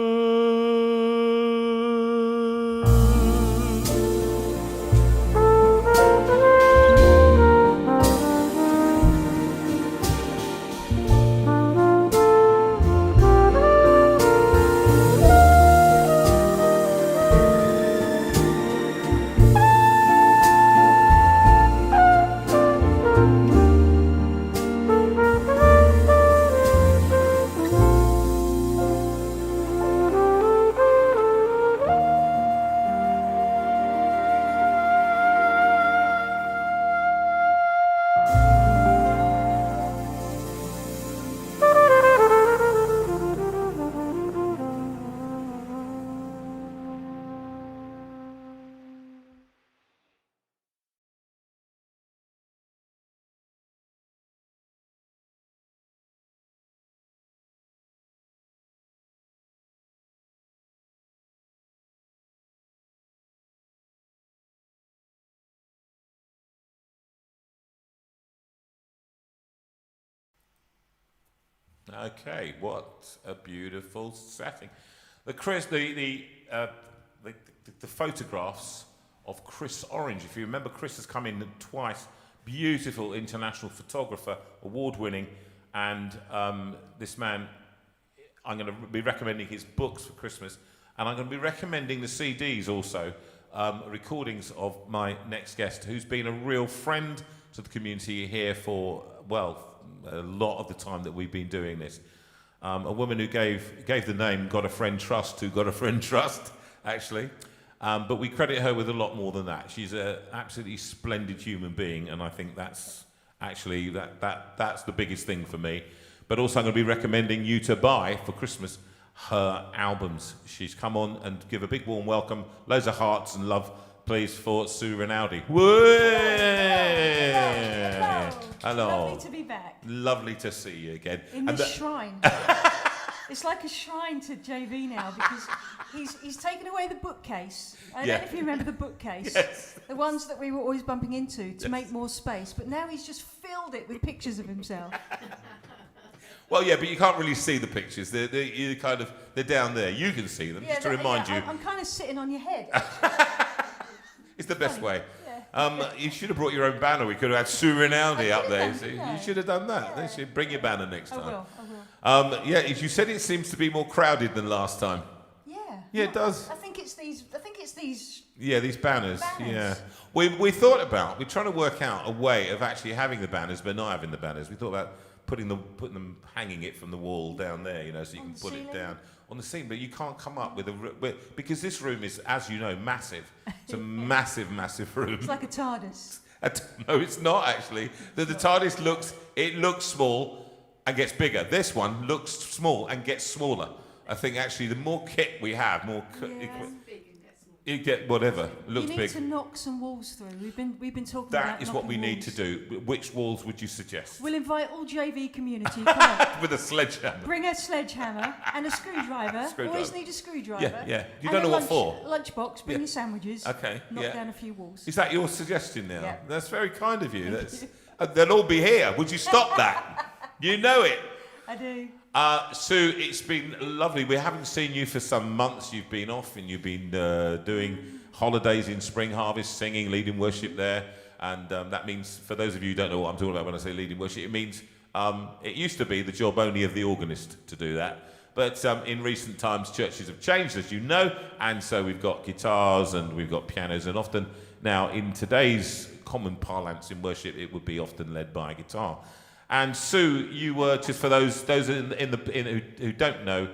Okay, what a beautiful setting. The photographs of Chris Orange. If you remember, Chris has come in twice. Beautiful international photographer, award-winning, and this man, I'm going to be recommending his books for Christmas, and I'm going to be recommending the CDs also, recordings of my next guest, who's been a real friend to the community here for, well, a lot of the time that we've been doing this. A woman who gave the name Got a Friend Trust to Got a Friend Trust, actually. But we credit her with a lot more than that. She's an absolutely splendid human being, and I think that's actually, that's the biggest thing for me. But also I'm going to be recommending you to buy for Christmas her albums. She's come on and give a big warm welcome, loads of hearts and love, please, for Sue Rinaldi. Hello. Lovely to be back. Lovely to see you again. In this shrine. It's like a shrine to JV now, because he's taken away the bookcase. I don't know if you remember the bookcase. Yes. The ones that we were always bumping into to make more space. But now he's just filled it with pictures of himself. Well, yeah, but you can't really see the pictures. They're down there. You can see them, just to remind you. I'm kind of sitting on your head. It's the best way. Yeah. You should have brought your own banner. We could have had Sue Rinaldi up there. You should have done that. Yeah. You should bring your banner next time. I will. Yeah, you said it seems to be more crowded than last time. Yeah, it does. I think it's these. Yeah, these banners. Yeah, we're trying to work out a way of actually having the banners, but not having the banners. We thought about putting them, hanging it from the wall down there, so you can put it down on the ceiling. But you can't come up with because this room is, as you know, massive. It's a massive, massive room. It's like a TARDIS. No, it's not actually. The TARDIS looks small and gets bigger. This one looks small and gets smaller. I think actually the more kit we have, more. You get whatever. It looks you need big. to knock some walls through. We've been talking about That is what we knocking need walls. to do. Which walls would you suggest? We'll invite all JV community. Come on. With a sledgehammer. Bring a sledgehammer and a screwdriver. Always need a screwdriver. Yeah. You And don't a know what for. Lunchbox. Bring Yeah. your sandwiches. Okay. Knock down a few walls. Is that your suggestion now? Yeah. That's very kind of you. They'll all be here. Would you stop that? You know it. I do. Sue, it's been lovely. We haven't seen you for some months. You've been off and you've been doing holidays in Spring Harvest, singing, leading worship there. And that means, for those of you who don't know what I'm talking about when I say leading worship, it means it used to be the job only of the organist to do that. But in recent times, churches have changed, as you know. And so we've got guitars and we've got pianos. And often now, in today's common parlance in worship, it would be often led by a guitar. And Sue, you were, just for those who don't know,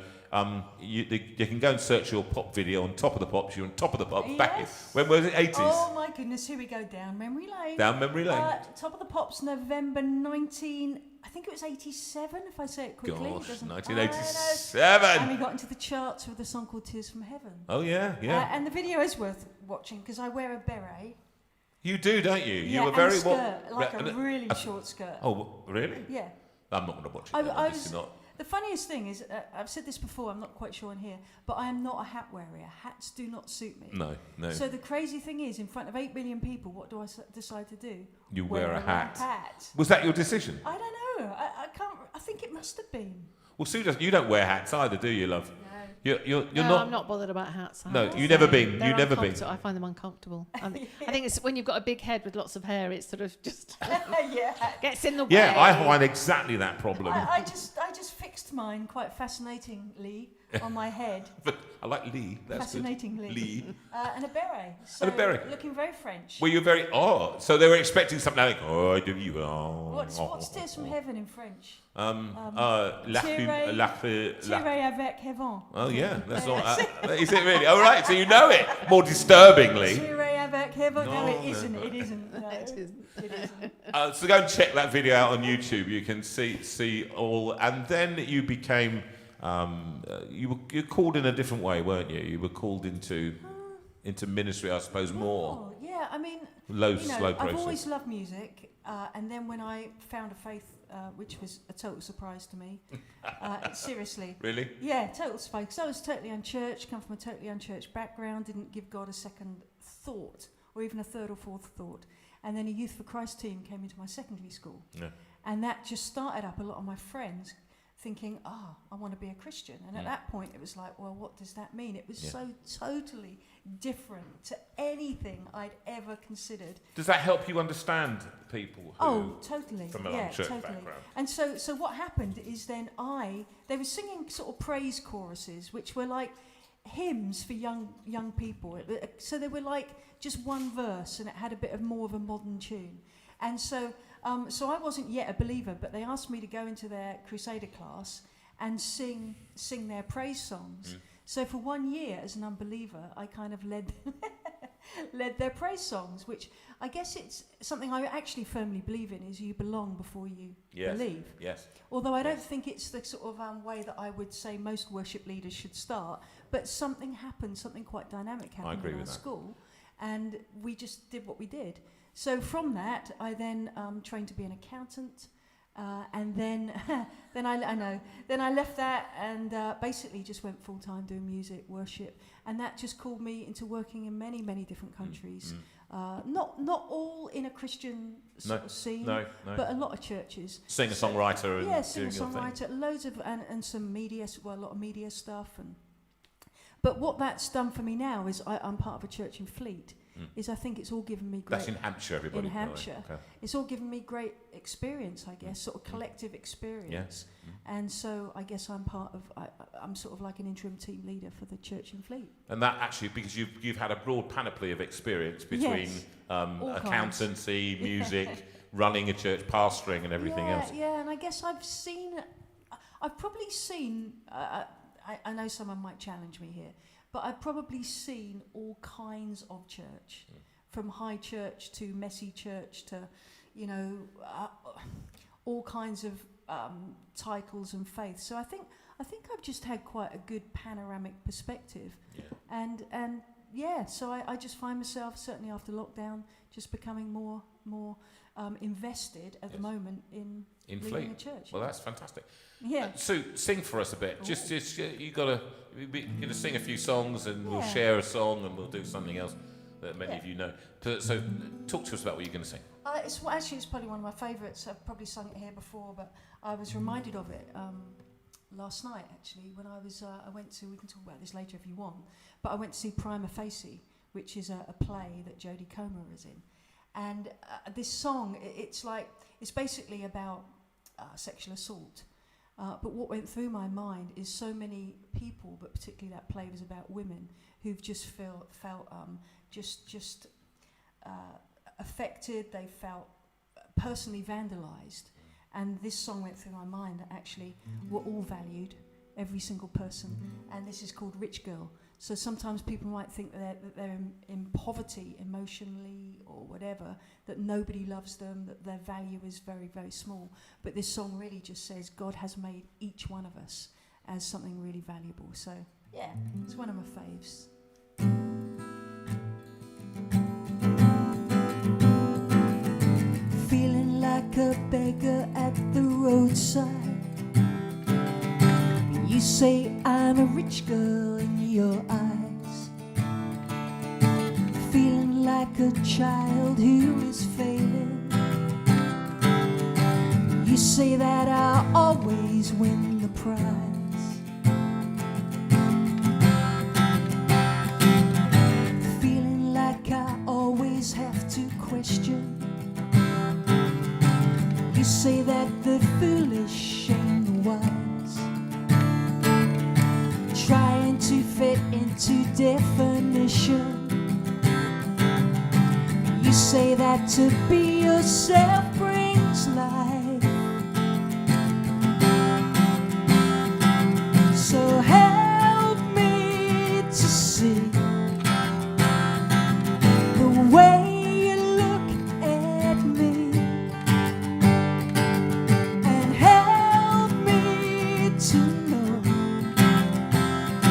you can go and search your pop video on Top of the Pops. You're on Top of the Pops back in, when was it, 80s? Oh my goodness, here we go, down memory lane. Down memory lane. Top of the Pops, November 19, I think it was 87, if I say it quickly. Gosh, It doesn't- 1987. And we got into the charts with a song called Tears from Heaven. Oh, yeah. And the video is worth watching because I wear a beret. You do, don't you? Yeah, You were and very... a skirt, like a really short skirt. Oh, really? Yeah. I'm not going to watch it. I then, was, obviously not. the funniest thing is, I've said this before, I'm not quite sure on here, but I am not a hat wearer. Hats do not suit me. No. So the crazy thing is, in front of 8 billion people, what do I decide to do? You wear a hat. hat. Was that your decision? I don't know. I can't. I think it must have been. Well, Sue, you don't wear hats either, do you, love? No. You're No, not... I'm not bothered about hats. No, you've never been. They're You've never been. uncomfortable. I find them uncomfortable. I think it's when you've got a big head with lots of hair, it's sort of just Yeah. gets in the way. Yeah, I find exactly that problem. I just fixed mine quite fascinatingly on my head. But I like Lee. That's Fascinatingly. good. Lee. And a beret. So And a beret. Looking very French. Were you very... Oh, so they were expecting something like... Oh, do you... Oh, What's Tears from Heaven in French? Tirez avec heaven. Oh, yeah. That's all. Is it really? All right, so you know it. More disturbingly. Tirez avec heaven. No, it No, isn't. no. It isn't. No, It isn't. it isn't. So go and check that video out on YouTube. You can see all... And then you became... you were called in a different way, weren't you? You were called into ministry, I suppose, more. Oh, yeah. I mean, Slow process. I've always loved music, and then when I found a faith, which was a total surprise to me, seriously. Really? Yeah, total surprise. Because I was totally unchurched, come from a totally unchurched background, didn't give God a second thought, or even a third or fourth thought. And then a Youth for Christ team came into my secondary school, and that just started up a lot of my friends thinking, I want to be a Christian. And at that point, it was like, well, what does that mean? It was so totally different to anything I'd ever considered. Does that help you understand people who... Totally. From a church background. And so what happened is then they were singing sort of praise choruses, which were like hymns for young people. So they were like just one verse, and it had a bit of more of a modern tune. And so I wasn't yet a believer, but they asked me to go into their Crusader class and sing their praise songs. So for 1 year as an unbeliever, I kind of led their praise songs, which I guess it's something I actually firmly believe in, is you belong before you believe. Yes. Although I don't think it's the sort of way that I would say most worship leaders should start, but something happened, something quite dynamic happened in our school, and we just did what we did. So from that, I then trained to be an accountant, and then I left that and basically just went full time doing music, worship, and that just called me into working in many different countries. Not all in a Christian sort of scene, but a lot of churches. Singer-songwriter and doing your thing. Singer-songwriter, loads of and some media, a lot of media stuff. But what that's done for me now is I'm part of a church in Fleet. Is I think it's all given me great... That's in Hampshire, everybody. In Hampshire. Okay. It's all given me great experience, I guess, sort of collective experience. And so I guess I'm I'm sort of like an interim team leader for the church in Fleet. And that actually, because you've had a broad panoply of experience between accountancy, music, running a church, pastoring and everything else. Yeah, and I guess I've probably seen, I know someone might challenge me here, but I've probably seen all kinds of church, from high church to messy church to, all kinds of titles and faiths. So I think I've just had quite a good panoramic perspective, and so I just find myself, certainly after lockdown, just becoming more invested at the moment in leading Fleet. a church. Well, that's fantastic. Yeah. Sue, sing for us a bit. Just you're gonna sing a few songs, and we'll Yeah. share a song, and we'll do something else that many of you know. So talk to us about what you're going to sing. It's probably one of my favourites. I've probably sung it here before, but I was reminded of it last night, actually, when I went to, we can talk about this later if you want, but I went to see Prima Facie, which is a play that Jodie Comer is in. And this song, it's basically about sexual assault. But what went through my mind is so many people, but particularly that play was about women, who've just felt affected, they felt personally vandalised. And this song went through my mind that actually we're all valued, every single person. And this is called Rich Girl. So sometimes people might think that they're in poverty emotionally or whatever, that nobody loves them, that their value is very, very small. But this song really just says God has made each one of us as something really valuable. So yeah, it's one of my faves. Feeling like a beggar at the roadside. You say I'm a rich girl in your eyes. Feeling like a child who is failing. You say that I'll always win the prize. Feeling like I always have to question. You say that the foolish ain't the wise. Trying to fit into definition. You say that to be yourself brings life. So help me to see the way you look at me, and help me to know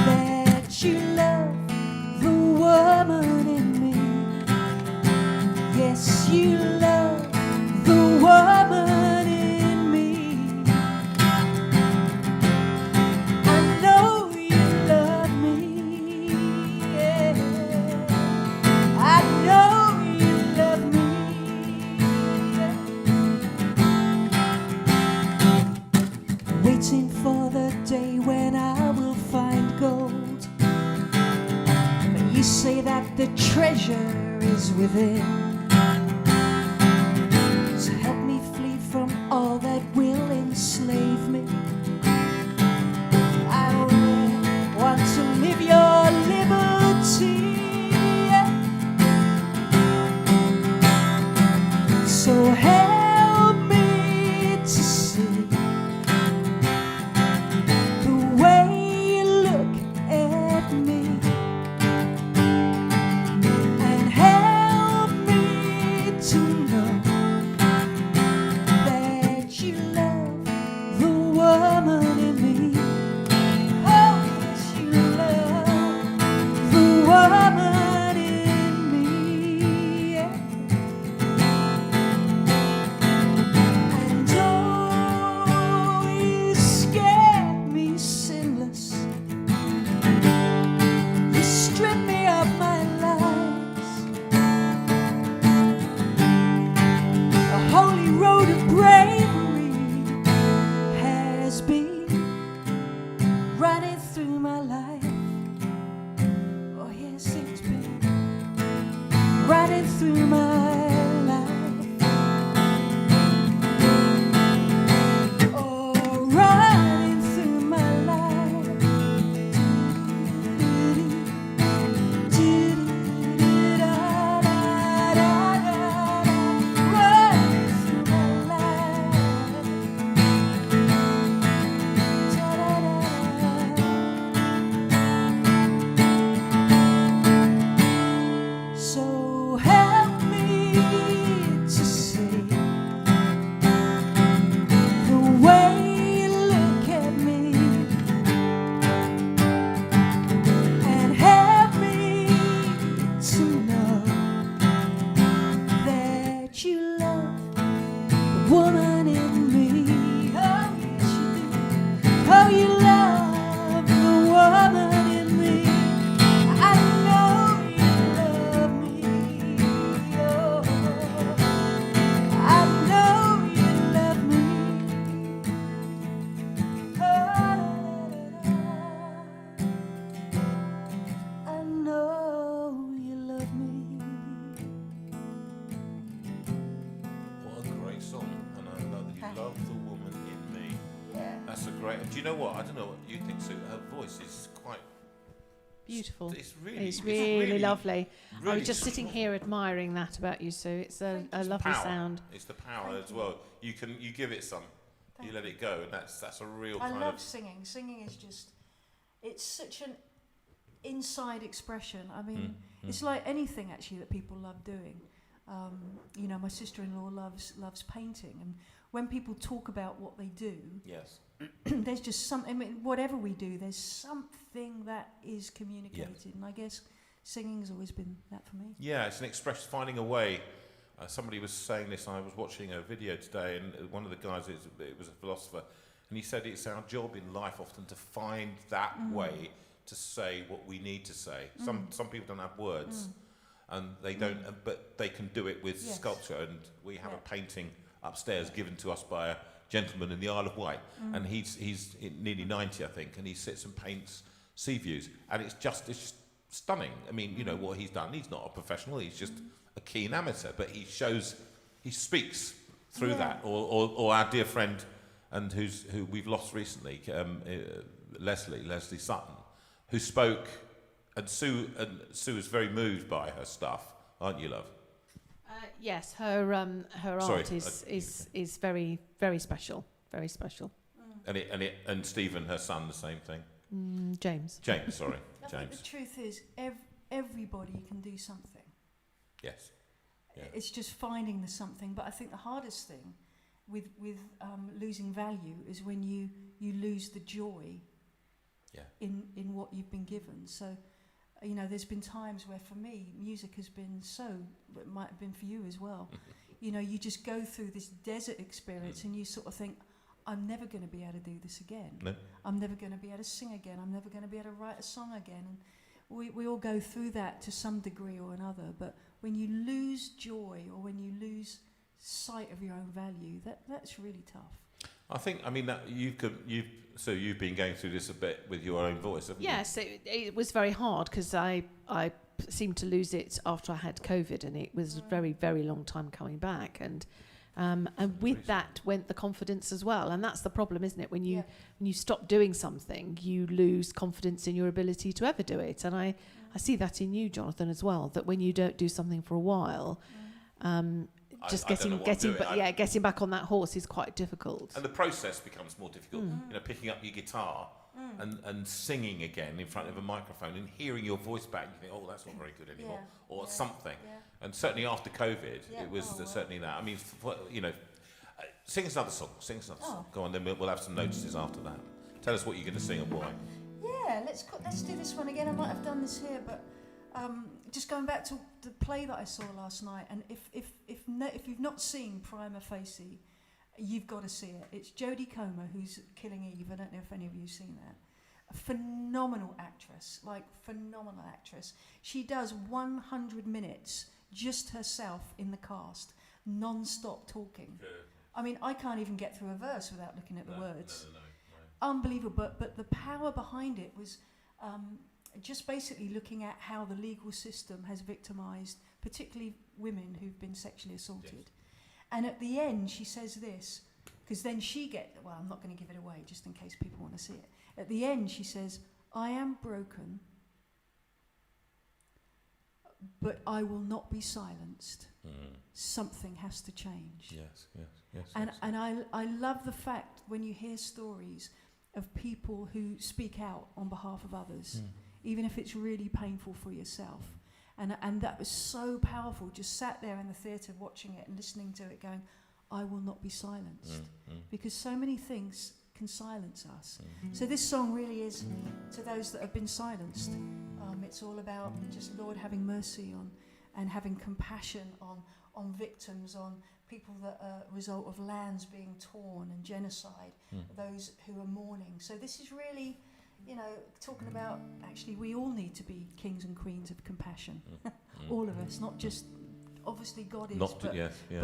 that you love the woman in me. Yes, you love the woman in me. I know you love me. Yeah. I know you love me. Yeah. Waiting for the day when I will find gold. But you say that the treasure is within. So help me flee from all that will enslave me. I only want to live your liberty. So help me to see the way you look at me, and help me to know that you love the woman in me. Oh, yes, you love the woman in me. Yeah. And oh, you scare me sinless. You strip me of my lies. A holy road of bravery has been running through my life. Oh yes, it's been running through my life. Oh, running through my life. Running through my life. That's a great. Do you know what? I don't know what you think, Sue. Her voice is quite Beautiful. It's really, It's really lovely. I really was just sitting here admiring that about you, Sue. It's a lovely power. sound. It's the power as well. You give it some, you let it go, and that's a real I kind love of. singing. Singing is just, it's such an inside expression. I mean, it's like anything actually that people love doing. You know, my sister-in-law loves painting, and when people talk about what they do, Yes. there's just something. I mean, whatever we do, there's something that is communicated, and I guess singing's always been that for me. Yeah, it's an expression, finding a way. Somebody was saying this. I was watching a video today, and one of the guys, it was a philosopher, and he said it's our job in life often to find that way to say what we need to say. Some people don't have words, and they don't, but they can do it with sculpture. And we have a painting upstairs given to us by a gentleman in the Isle of Wight, and he's nearly 90, I think, and he sits and paints sea views, and it's just stunning. I mean, you know what he's done. He's not a professional. He's just a keen amateur, but he speaks through that. Or our dear friend, and who we've lost recently, Leslie Sutton, who spoke, and Sue is very moved by her stuff, aren't you, love? Yes, her art is very, very special, very special. And Stephen, her son, the same thing. James, sorry, I James. think the truth is, everybody can do something. Yes. Yeah. It's just finding the something. But I think the hardest thing with losing value is when you lose the joy in what you've been given. So, you know, there's been times where for me, music has been it might have been for you as well. You know, you just go through this desert experience and you sort of think, I'm never going to be able to do this again. No. I'm never going to be able to sing again. I'm never going to be able to write a song again. And we all go through that to some degree or another. But when you lose joy or when you lose sight of your own value, that's really tough. I think, I mean, that you've been going through this a bit with your own voice, haven't you? yes, it was very hard because I seemed to lose it after I had COVID, and it was a very, very long time coming back, and with that went the confidence as well, and that's the problem, isn't it? When you stop doing something, you lose confidence in your ability to ever do it, and I see that in you, Jonathan, as well. That when you don't do something for a while, just getting back on that horse is quite difficult. And the process becomes more difficult. You know, picking up your guitar and singing again in front of a microphone and hearing your voice back, you think, oh, that's not very good anymore, or something. Yeah. And certainly after COVID, it was certainly that. I mean, you know, sing us another song. Go on, then we'll have some notices after that. Tell us what you're going to sing and why. Yeah, let's do this one again. I might have done this here, but just going back to the play that I saw last night, and if you've not seen Prima Facie, you've got to see it. It's Jodie Comer who's Killing Eve. I don't know if any of you've seen that. A phenomenal actress. She does 100 minutes just herself in the cast, non-stop talking. Good. I mean, I can't even get through a verse without looking at the words. No. Unbelievable, but the power behind it was just basically looking at how the legal system has victimised, particularly women who've been sexually assaulted. Yes. And at the end, she says this, because then I'm not going to give it away, just in case people want to see it. At the end, she says, I am broken, but I will not be silenced. Something has to change. Yes. And I love the fact when you hear stories of people who speak out on behalf of others, even if it's really painful for yourself. And that was so powerful, just sat there in the theatre watching it and listening to it going, I will not be silenced. Because so many things can silence us. So this song really is to those that have been silenced. It's all about just Lord having mercy on and having compassion on victims, on people that are a result of lands being torn and genocide, those who are mourning. So this is really, you know, talking about actually we all need to be kings and queens of compassion. All of us, not just, obviously God is,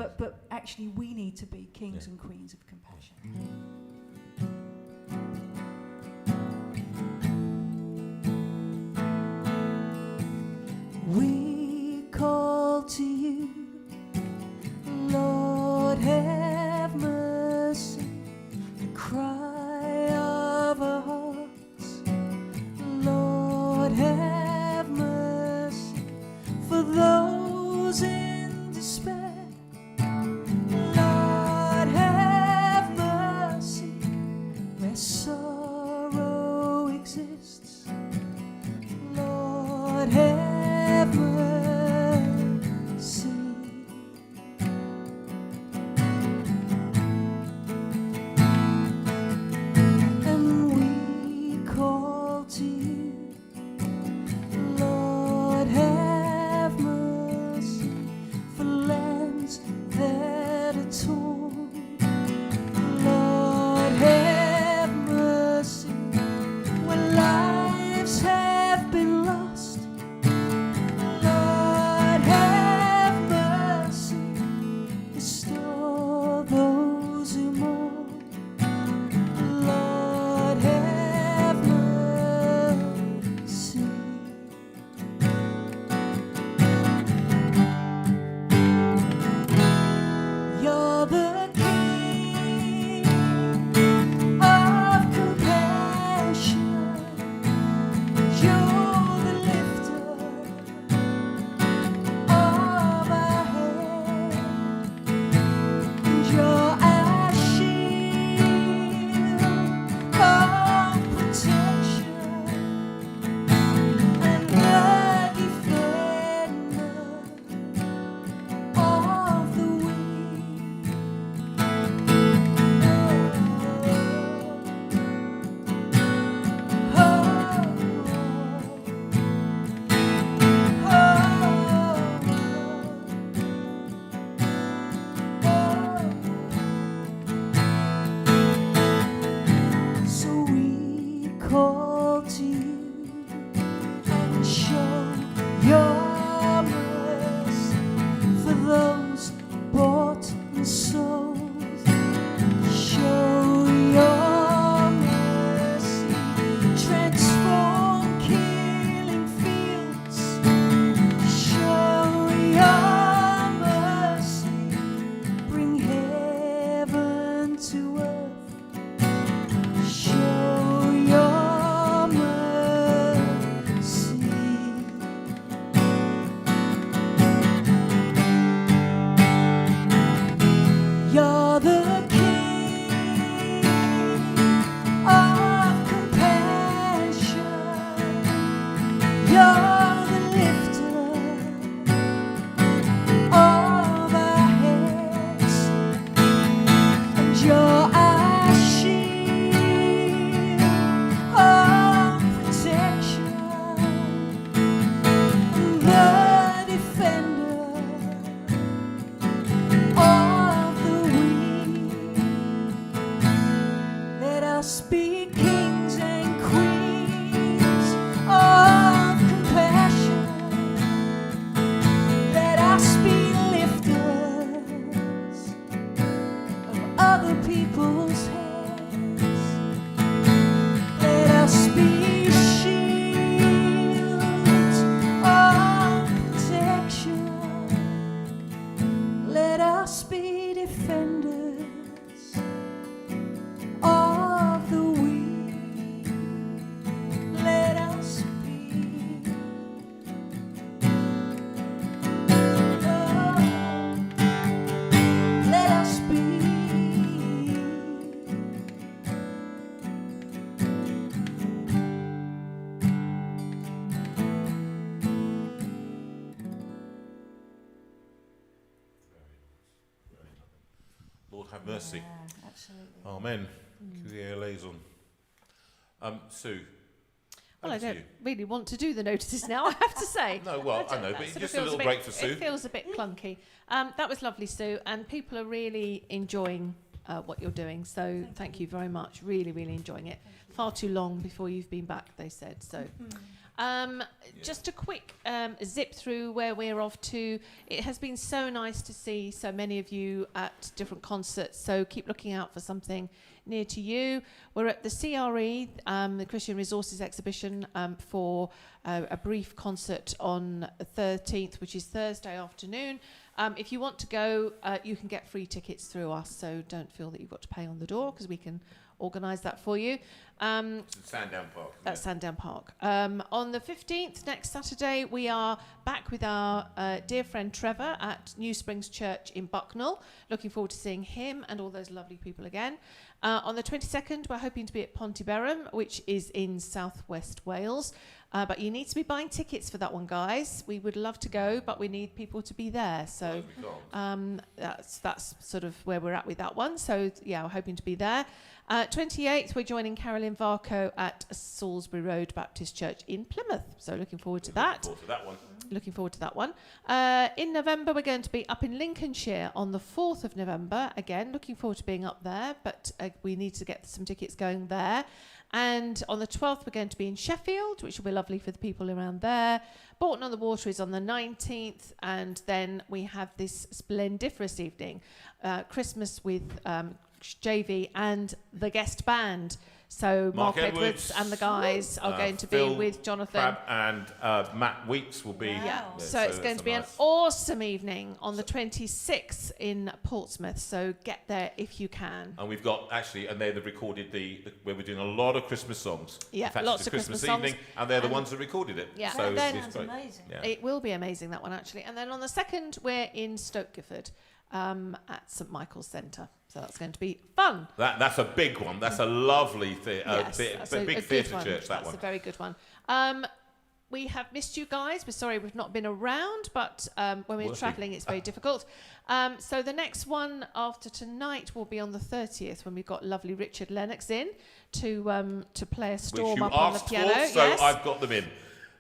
but actually we need to be kings and queens of compassion. We call to you, Lord have mercy, the cry us be kings and queens of compassion. Let us be lifters of other people's heads. Let us be shields of protection. Let us be defenders of the weak. Let us be. Oh, let us be. Lord have mercy. Yeah, absolutely. Amen. Kyrie eleison. Sue. Well, I over to don't you. really want to do the notices now, I have to say. No, well, I know, That but sort of just a feels little bit- break for Sue. It feels a bit clunky. That was lovely, Sue, and people are really enjoying what you're doing. So thank you very much. Really, really enjoying it. Far too long before you've been back, they said. So. Just a quick zip through where we're off to. It has been so nice to see so many of you at different concerts, so keep looking out for something near to you. We're at the CRE, the Christian Resources Exhibition, for a brief concert on the 13th, which is Thursday afternoon. If you want to go, you can get free tickets through us, so don't feel that you've got to pay on the door, because we can organise that for you. It's in Sandown Park. isn't At it? Sandown Park. On the 15th, next Saturday, we are back with our dear friend Trevor at New Springs Church in Bucknell. Looking forward to seeing him and all those lovely people again. On the 22nd, we're hoping to be at Pontyberem, which is in southwest Wales. But you need to be buying tickets for that one, guys. We would love to go, but we need people to be there. So that's sort of where we're at with that one. So, yeah, we're hoping to be there. 28th, we're joining Carolyn Varco at Salisbury Road Baptist Church in Plymouth. So looking forward to that. Looking forward to that one. In November, we're going to be up in Lincolnshire on the 4th of November. Again, looking forward to being up there, but we need to get some tickets going there. And on the 12th, we're going to be in Sheffield, which will be lovely for the people around there. Bourton-on-the-Water is on the 19th. And then we have this splendiferous evening, Christmas with JV and the guest band. So Mark Edwards and the guys are going to be Phil with Jonathan. Crabb and Matt Weeks will be. Yeah, so it's going to be an awesome evening on the 26th in Portsmouth. So get there if you can. And we've got and they've recorded where we're doing a lot of Christmas songs. Yeah, in fact, lots it's a of Christmas Christmas evening, songs. and they're the ones that recorded it. Yeah, so and then it's great. amazing. Yeah. It will be amazing, that one, actually. And then on the 2nd, we're in Stoke Gifford at St Michael's Centre. So that's going to be fun. That's a big one. That's a lovely Yes, that's a big good theatre one. church, that That's one. a very good one. We have missed you guys. We're sorry we've not been around, but when we're Working. travelling, it's very difficult. So the next one after tonight will be on the 30th, when we've got lovely Richard Lennox in to play a storm Which you up on the asked piano. for, so yes. I've got them in.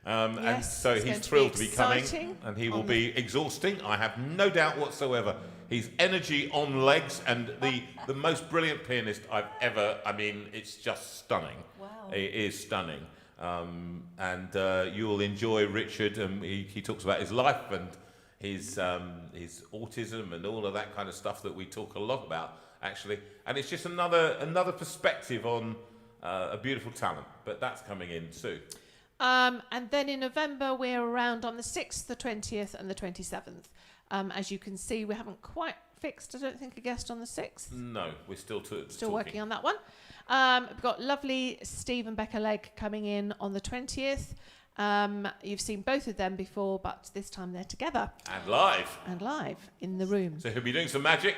And Yes, so it's he's going to be thrilled to be coming, exciting and he will on be exhausting. I have no doubt whatsoever. He's energy on legs, and the most brilliant pianist I've ever. I mean, it's just stunning. Wow. It is stunning, and you'll enjoy Richard. He talks about his life and his autism and all of that kind of stuff that we talk a lot about, actually. And it's just another perspective on a beautiful talent. But that's coming in soon. And then in November, we're around on the 6th, the 20th, and the 27th. As you can see, we haven't quite fixed, I don't think, a guest on the 6th. No, we're still Working on that one. We've got lovely Steve and Becca Legg coming in on the 20th. You've seen both of them before, but this time they're together. And live In the room. So he'll be doing some magic.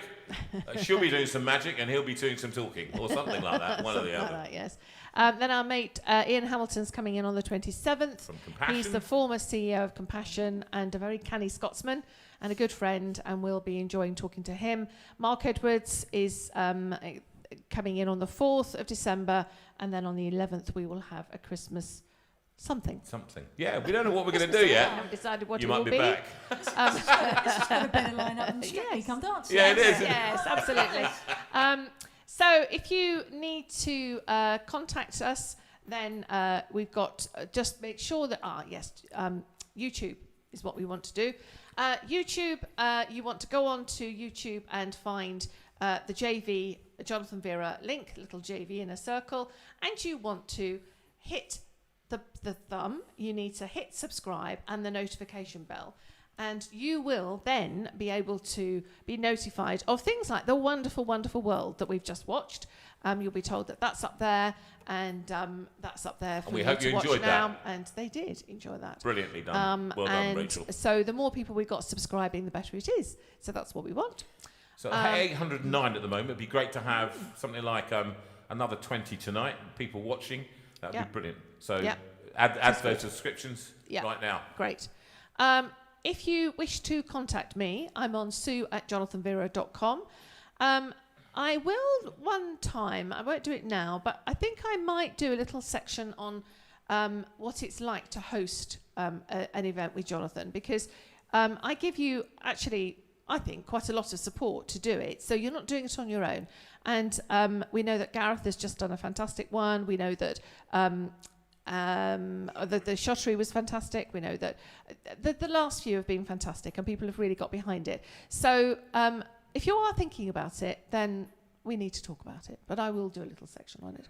She'll be doing some magic, and he'll be doing some talking, or something like that. One or the other. Like that, yes. Then our mate Ian Hamilton's coming in on the 27th. From Compassion. He's the former CEO of Compassion and a very canny Scotsman and a good friend, and we'll be enjoying talking to him. Mark Edwards is coming in on the 4th of December, and then on the 11th we will have a Christmas something. Yeah, we don't know what we're going to do yet. I haven't decided what You it might will be be. back. It's got a better line up than Strictly Yes. Come Dancing. Yeah, it is. Yes, absolutely. So if you need to contact us, then we've got, just make sure that, YouTube is what we want to do. YouTube, you want to go on to YouTube and find the JV, Jonathan Veira link, little JV in a circle, and you want to hit the thumb, you need to hit subscribe and the notification bell. And you will then be able to be notified of things like the wonderful, wonderful world that we've just watched. You'll be told that that's up there, and that's up there for we you hope to you watch enjoyed now. that. And they did enjoy that. Brilliantly done. Well done, and Rachel. so the more people we got subscribing, the better it is. So that's what we want. So 809 at the moment. It'd be great to have something like another 20 tonight. People watching. That'd be brilliant. So add to those subscriptions right now. Great. If you wish to contact me, I'm on sue@jonathanveira.com. I will one time, I won't do it now, but I think I might do a little section on what it's like to host an event with Jonathan, because I give you actually, I think, quite a lot of support to do it. So you're not doing it on your own. And we know that Gareth has just done a fantastic one. We know that the shottery was fantastic. We know that the last few have been fantastic and people have really got behind it. So if you are thinking about it, then we need to talk about it. But I will do a little section on it.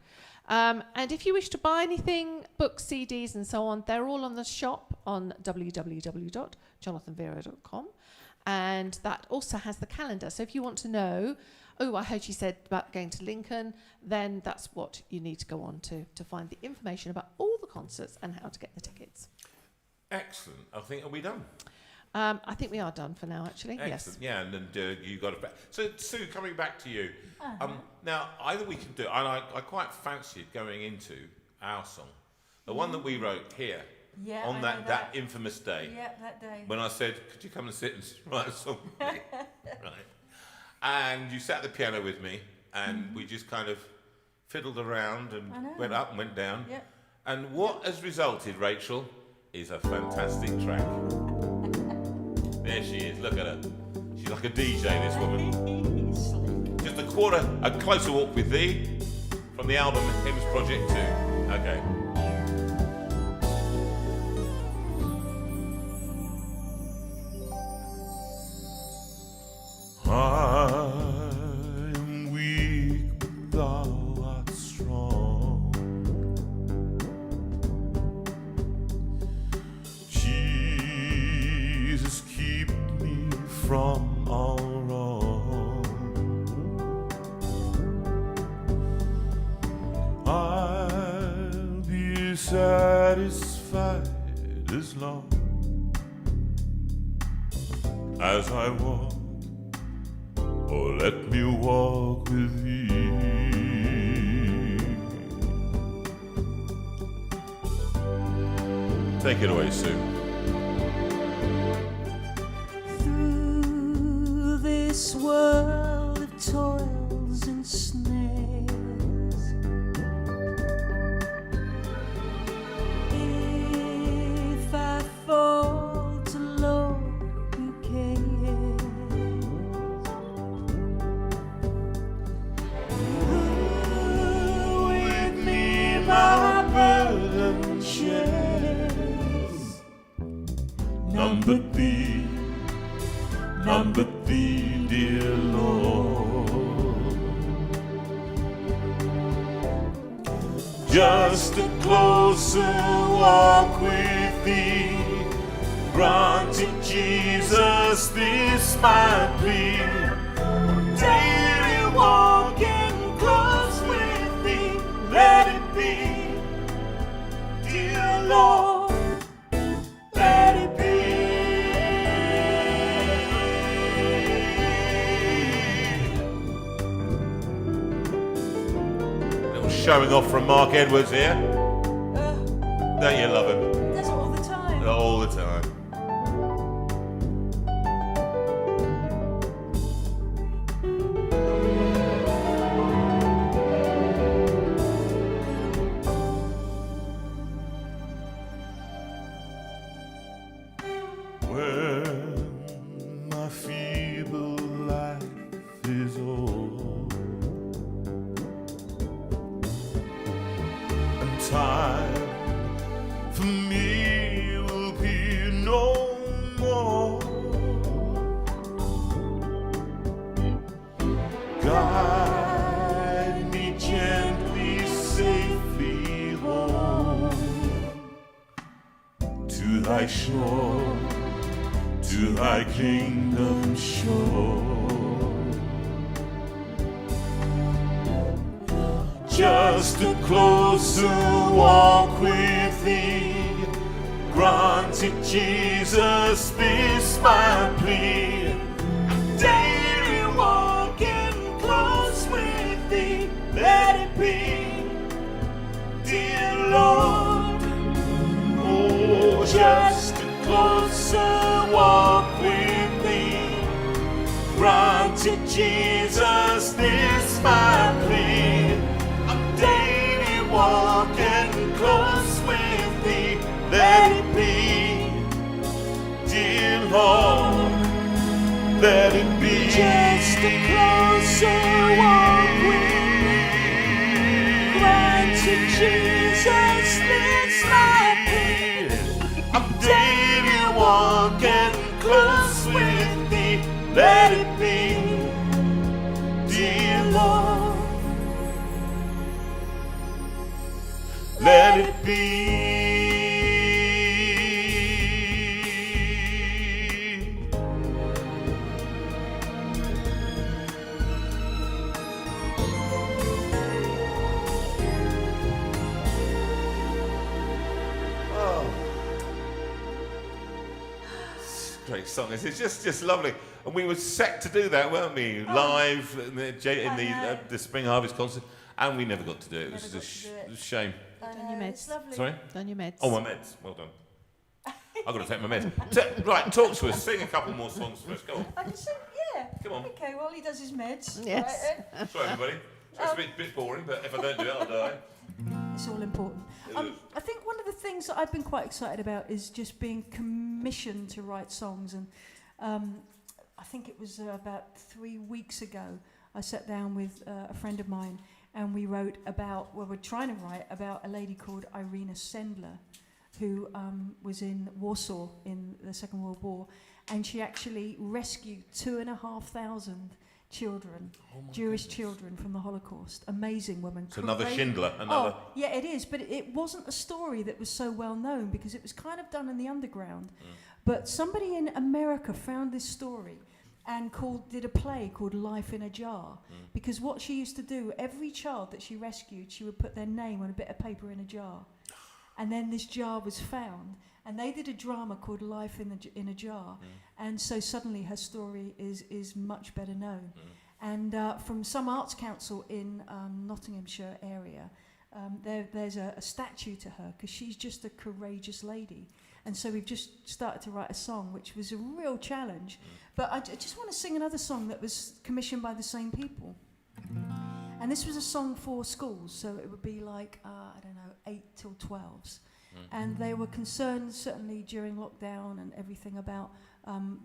And if you wish to buy anything, books, CDs and so on, they're all on the shop on www.jonathanveira.com. And that also has the calendar. So if you want to know, oh, I heard you said about going to Lincoln, then that's what you need to go on to find the information about all the concerts and how to get the tickets. Excellent. I think, are we done? I think we are done for now, actually. Excellent. Yes. Yeah, and then you got it back. So, Sue, coming back to you. Now, either we can do, and I quite fancied going into our song, the one that we wrote here, on that infamous day. Yeah, that day. When I said, could you come and sit and write a song with me? Right. And you sat at the piano with me, and we just kind of fiddled around and went up and went down. Yep. And what has resulted, Rachel, is a fantastic track. There she is, look at her. She's like a DJ, this woman. Just a closer walk with thee, from the album Hymns Project 2. Okay. I'm weak, but thou art strong. Jesus, keep me from all wrong. I'll be satisfied as long as I walk. Oh, let me walk with thee. Take it away, Sue. Through this world of toils and snares, if I fall to low, who cares? With me my burden shares. None but thee, dear Lord. Just a closer walk with thee, granting Jesus this my plea. Daily walking close with thee, let it be, dear Lord, let it be. Showing off from Mark Edwards here. Don't you love him? That's all the time. All the time. When my feeble life is o'er, time for me will be no more. Guide me gently, safely home to thy shore, to thy kingdom shore. Just a closer walk with thee, granted Jesus this my plea. Daily walking close with thee, let it be, dear Lord. Oh, just a closer walk with thee, granted Jesus this my plea. Walking close with thee, let it be, dear Lord, let it be. Just a closer walk with me, granted Jesus this my plea. I'm daily walking close with thee, let it be, dear Lord. Let it be. Oh. Great song. It's just lovely. And we were set to do that, weren't we? Live in the Spring Harvest concert. And we never got to do it. It was just a shame. Done your meds. Sorry? Done your meds. Oh, my meds. Well done. I've got to take my meds. Right, talk to us. Sing a couple more songs for us. Go on. I can sing, yeah. Come on. Okay, well, he does his meds. Yes. Right, Sorry, everybody. It's a bit boring, but if I don't do it, I'll die. it's all important. I think one of the things that I've been quite excited about is just being commissioned to write songs. And I think it was about 3 weeks ago, I sat down with a friend of mine, and we wrote about, well, we're trying to write about a lady called Irina Sendler, who was in Warsaw in the Second World War, and she actually rescued 2,500 children, Jewish children from the Holocaust. Amazing woman. It's another Schindler. Oh, yeah, it is, but it wasn't a story that was so well known because it was kind of done in the underground. But somebody in America found this story and did a play called Life in a Jar, because what she used to do, every child that she rescued, she would put their name on a bit of paper in a jar, and then this jar was found, and they did a drama called Life in a Jar, and so suddenly her story is much better known. And from some arts council in Nottinghamshire area, there's a statue to her because she's just a courageous lady. And so we've just started to write a song, which was a real challenge. But I just want to sing another song that was commissioned by the same people. And this was a song for schools, so it would be like, 8 till 12s. And they were concerned, certainly during lockdown and everything, about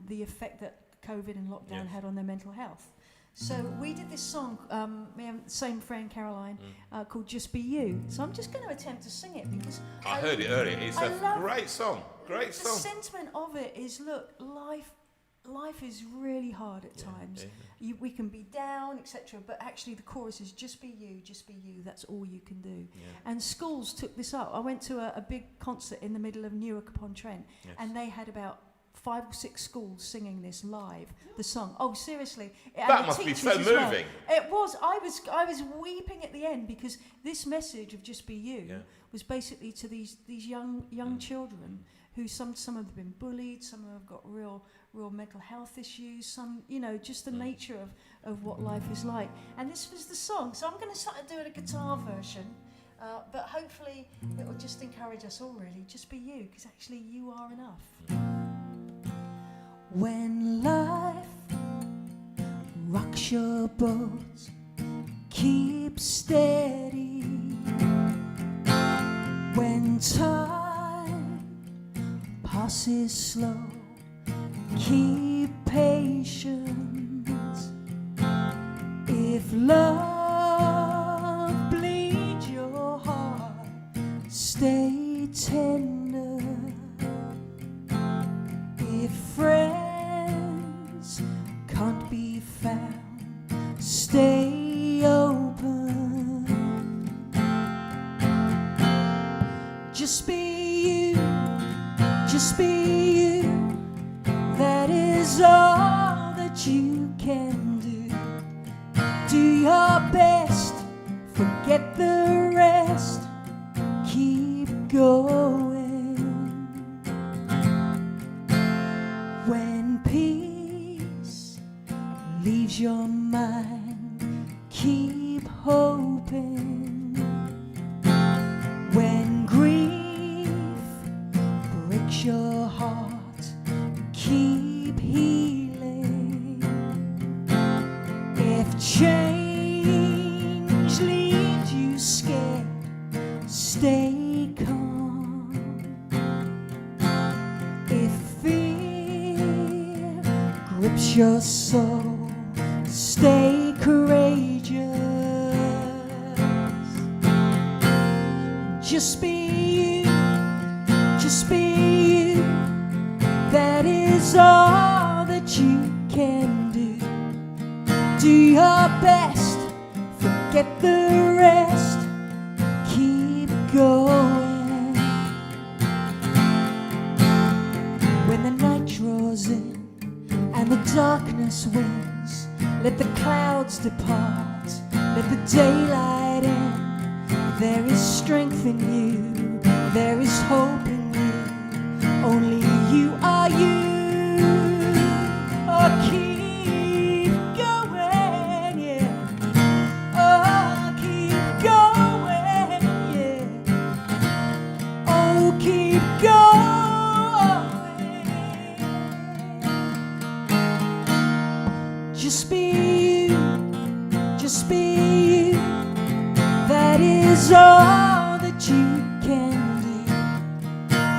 the effect that COVID and lockdown had on their mental health. So we did this song, me and the same friend Caroline, called Just Be You. So I'm just going to attempt to sing it because I heard it earlier. It's a great song. Great song. The sentiment of it is, look, life is really hard at times. Yeah. We can be down, etc. But actually the chorus is just be you, that's all you can do. Yeah. And schools took this up. I went to a big concert in the middle of Newark-upon-Trent, and they had about 5 or 6 schools singing this live, the song. Oh, seriously. That must be so moving. Well. It was. I was weeping at the end because this message of Just Be You was basically to these young children who some have been bullied, some have got real mental health issues, some, just the nature of what life is like. And this was the song. So I'm going to start doing a guitar version, but hopefully it will just encourage us all, really. Just be you, because actually you are enough. When life rocks your boat, keep steady. When time passes slow, keep patience. If love bleeds your heart, stay tender. If friends can't be found, stay open. Just be you, just be you. That is all that you can do. Do your best, forget the rest, keep going. When peace leaves your mind, keep hoping. When grief breaks your heart, keep healing. If change leaves you scared, stay calm. If fear grips your soul, stay courageous. Just be you, just be you. That is all that you can do. Do your best, forget the rest, keep going. When the night draws in and the darkness wins, let the clouds depart, let the daylight in. There is strength in you, there is hope in you. Only you are you. Oh, keep going, yeah. Oh, keep going, yeah. Oh, keep going. Just be you, just be you. That is all that you can do.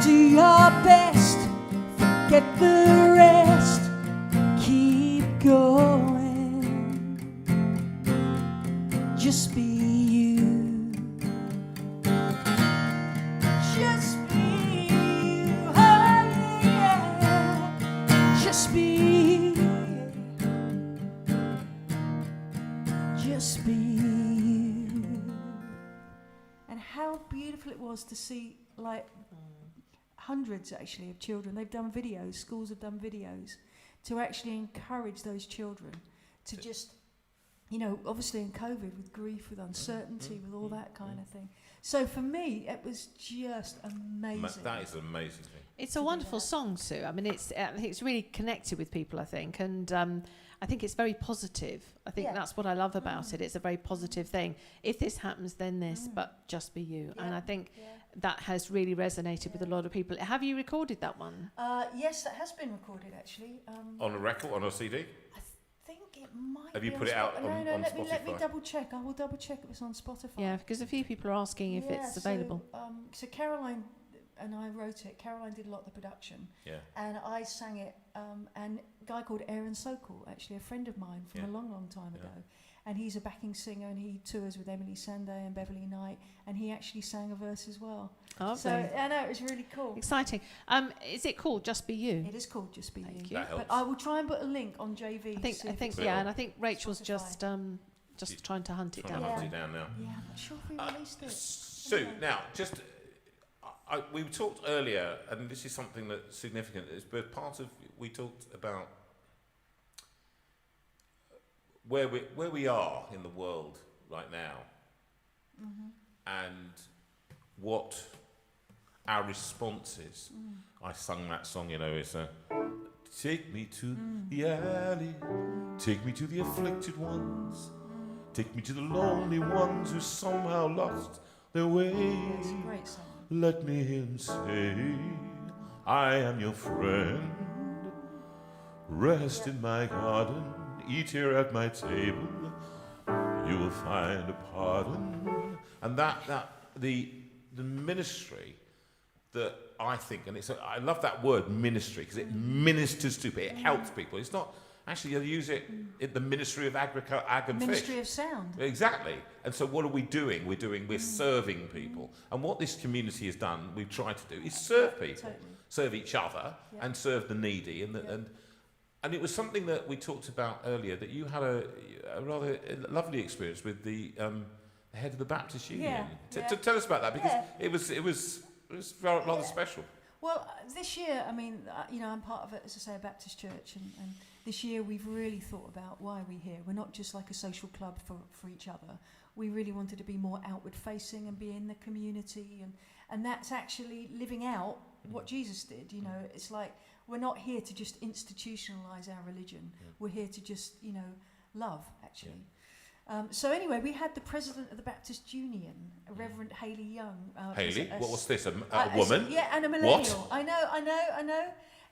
Do your best, forget the rest, keep going. Just be you. Just be you. Oh, yeah. Just be you. Just be you. And how beautiful it was to see, like, hundreds actually of children. They've done videos, schools have done videos to actually encourage those children to just, you know, obviously in COVID, with grief, with uncertainty, with all that kind of thing. So for me, it was just amazing. That is an amazing thing. It's a wonderful song, Sue. I mean, I think it's really connected with people, I think, and I think it's very positive. I think that's what I love about it. It's a very positive thing. If this happens, then this, but just be you. And I think that has really resonated with a lot of people. Have you recorded that one? Yes, that has been recorded actually. On a record, on a CD? I think it might. Have you be put it out on let Spotify? me double check. I will double check it was on Spotify. Yeah, because a few people are asking if it's available. So Caroline and I wrote it. Caroline did a lot of the production. Yeah. And I sang it. And a guy called Aaron Sokol, actually a friend of mine from a long, long time ago. And he's a backing singer, and he tours with Emily Sandé and Beverly Knight, and he actually sang a verse as well. Oh, so I know, it was really cool. Exciting. Is it called Just Be You? It is called Just Be You. Thank you. That helps. But I will try and put a link on JV. I think yeah, and I think Rachel's just trying to hunt it down. Hunt it down now. Yeah, I'm not sure if we released it. Sue, now, just... we talked earlier, and this is something that's significant, but part of... We talked about where we are in the world right now, and what our response is. I sung that song, you know, it's a take me to the alley, take me to the afflicted ones, take me to the lonely ones who somehow lost their way. It's a great song. Let me hear him say, I am your friend. Rest in my garden, eat here at my table. You will find a pardon. And the ministry that I think, and I love that word ministry, because it ministers to people, it helps people. It's not Actually, they use it in the Ministry of Ag and Ministry Fish. of Sound. Exactly. And so what are we doing? We're serving people. And what this community has done, we've tried to do, is serve people. Totally. Serve each other and serve the needy. And it was something that we talked about earlier, that you had a rather lovely experience with the head of the Baptist Union. Tell us about that, because it was rather special. Well, this year, I mean, I'm part of, as I say, a Baptist church, and this year we've really thought about why we're here. We're not just like a social club for each other. We really wanted to be more outward-facing and be in the community, and that's actually living out what Jesus did. You know, it's like we're not here to just institutionalize our religion. We're here to just, love, actually. So anyway, we had the president of the Baptist Union, Reverend Haley Young. Haley? What was this, a woman? And a millennial. What? I know.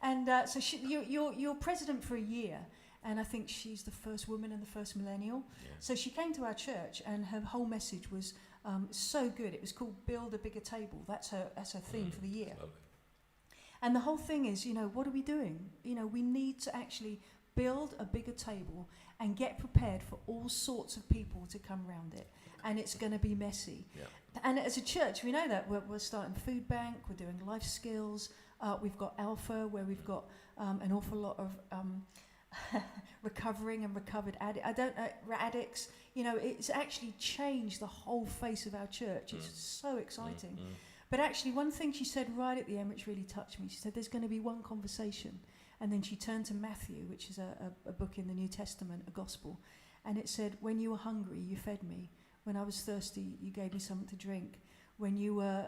And so you're president for a year, and I think she's the first woman and the first millennial. Yeah. So she came to our church, and her whole message was so good. It was called Build a Bigger Table. That's her theme for the year. Lovely. And the whole thing is, what are we doing? We need to actually build a bigger table and get prepared for all sorts of people to come around it. And it's going to be messy. Yeah. And as a church, we know that. We're starting food bank, we're doing life skills, we've got Alpha, where we've got an awful lot of recovering and recovered addicts. It's actually changed the whole face of our church. It's so exciting. But actually, one thing she said right at the end, which really touched me, she said, there's going to be one conversation. And then she turned to Matthew, which is a book in the New Testament, a gospel. And it said, when you were hungry, you fed me. When I was thirsty, you gave me something to drink. When you were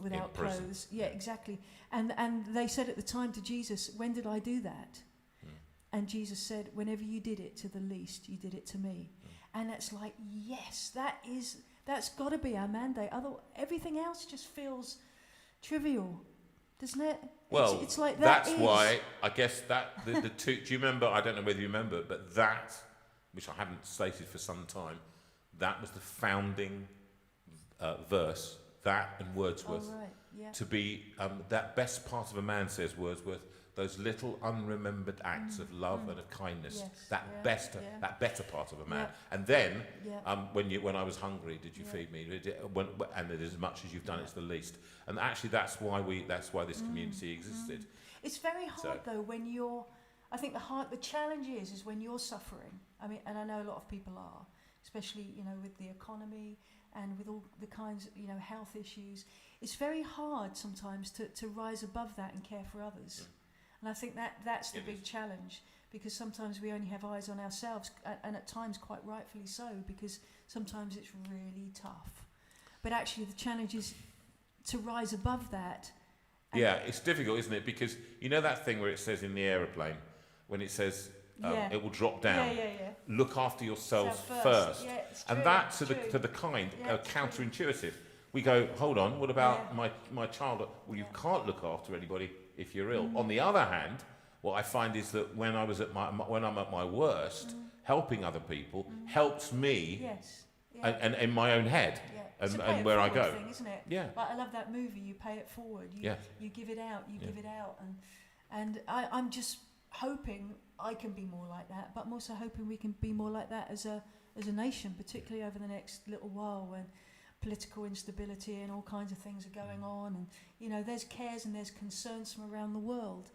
without clothes. Yeah, exactly. And they said at the time to Jesus, when did I do that? And Jesus said, whenever you did it to the least, you did it to me. And it's like, yes, that's got to be our mandate. Otherwise, everything else just feels trivial, doesn't it? Well, it's like that's why I guess that the two. Do you remember? I don't know whether you remember, but that, which I haven't stated for some time, that was the founding verse. That and Wordsworth. Oh, right. Yeah. To be that best part of a man, says Wordsworth. Those little unremembered acts of love and of kindness. Yes. That better part of a man. Yeah. And then, when I was hungry, did you feed me? And it is as much as you've done, it's the least. And actually, that's why this community existed. It's very hard though when you're. I think the challenge is when you're suffering. I mean, and I know a lot of people are, especially with the economy and with all the kinds of health issues. It's very hard sometimes to rise above that and care for others. And I think that's the big challenge, because sometimes we only have eyes on ourselves, and at times quite rightfully so, because sometimes it's really tough. But actually the challenge is to rise above that. Yeah, it's difficult, isn't it? Because that thing where it says in the aeroplane, when it says it will drop down, look after yourself first. Yeah, and that to the kind, counterintuitive. We go, hold on, what about my child? Well, you can't look after anybody if you're ill. On the other hand, what I find is that when I'm at my worst, helping other people helps me, and in my own head, and where I go. Thing, isn't it? Yeah. Like, I love that movie. You pay it forward. You give it out. Give it out, and I'm just hoping I can be more like that. But I'm also hoping we can be more like that as a nation, particularly over the next little while when political instability and all kinds of things are going on, and there's cares and there's concerns from around the world.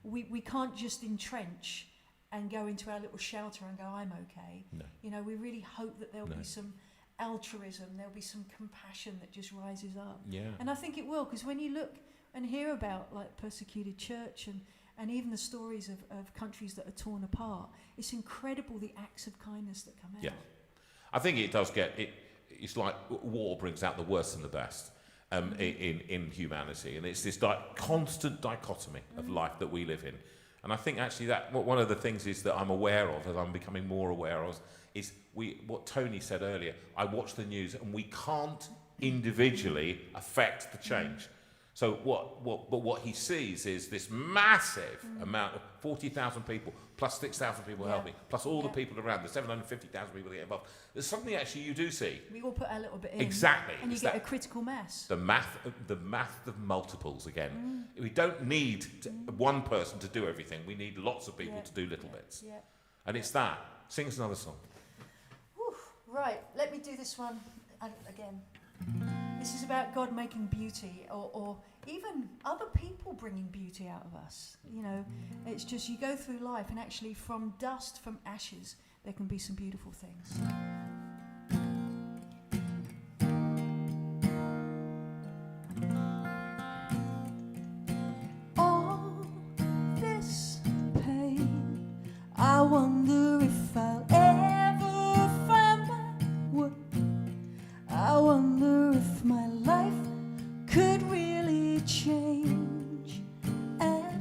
We can't just entrench and go into our little shelter and go, I'm okay. No. We really hope that there'll be some altruism, there'll be some compassion that just rises up. And I think it will, because when you look and hear about like persecuted church and even the stories of countries that are torn apart, it's incredible the acts of kindness that come out. I think it does get it. It's like war brings out the worst and the best in humanity, and it's this constant dichotomy of life that we live in. And I think actually that one of the things is that I'm aware of, as I'm becoming more aware of, is what Tony said earlier. I watch the news, and we can't individually affect the change. So what he sees is this massive amount of 40,000 people, plus 6,000 people helping, plus all the people around, the 750,000 people that get involved. There's something actually you do see. We all put our little bit in. Exactly. And you It's get that- a critical mass. The math of multiples again. We don't need one person to do everything. We need lots of people to do little bits. Yeah. And it's that. Sing us another song. Whew. Right, let me do this one again. This is about God making beauty, or even other people bringing beauty out of us. You know, it's just you go through life, and actually from dust, from ashes, there can be some beautiful things. All this pain, I wonder if I'll ever find my way. I wonder if my life could really change at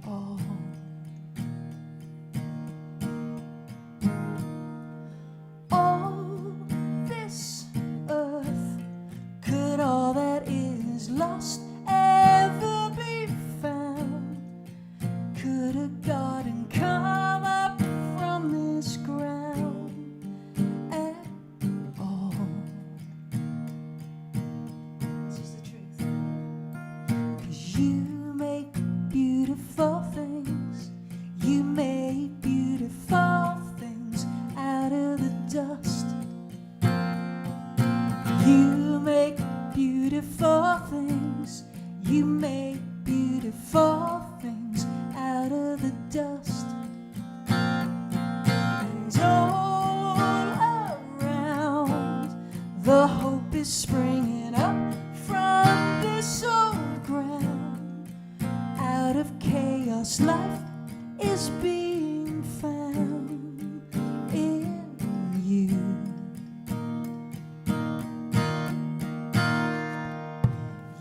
all. All this earth, could all that is lost ever be found? Could a garden come up from this ground at all? This is the truth. 'Cause you make beautiful things. You make beautiful things out of the dust. You make beautiful things. You make beautiful things out of the dust. And all around, the hope is springing up from this old ground. Out of chaos, life is being found in you.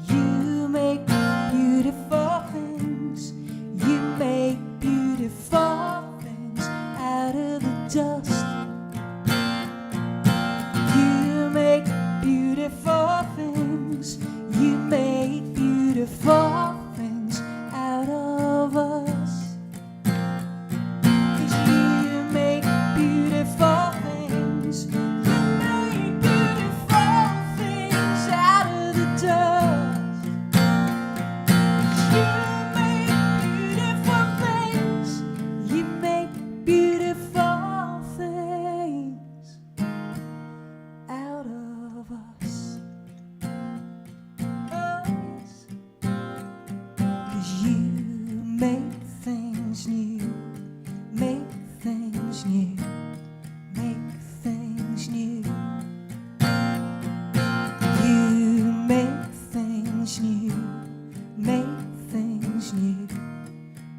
You make beautiful things. You make beautiful things out of the dust. You make beautiful things. You make beautiful things out of us. 'Cause you make beautiful things. You make beautiful things out of the dust. You make beautiful things. You make beautiful things out of us. Us. 'Cause you make things new. Make things new. Make things new. You make things new. Make things new.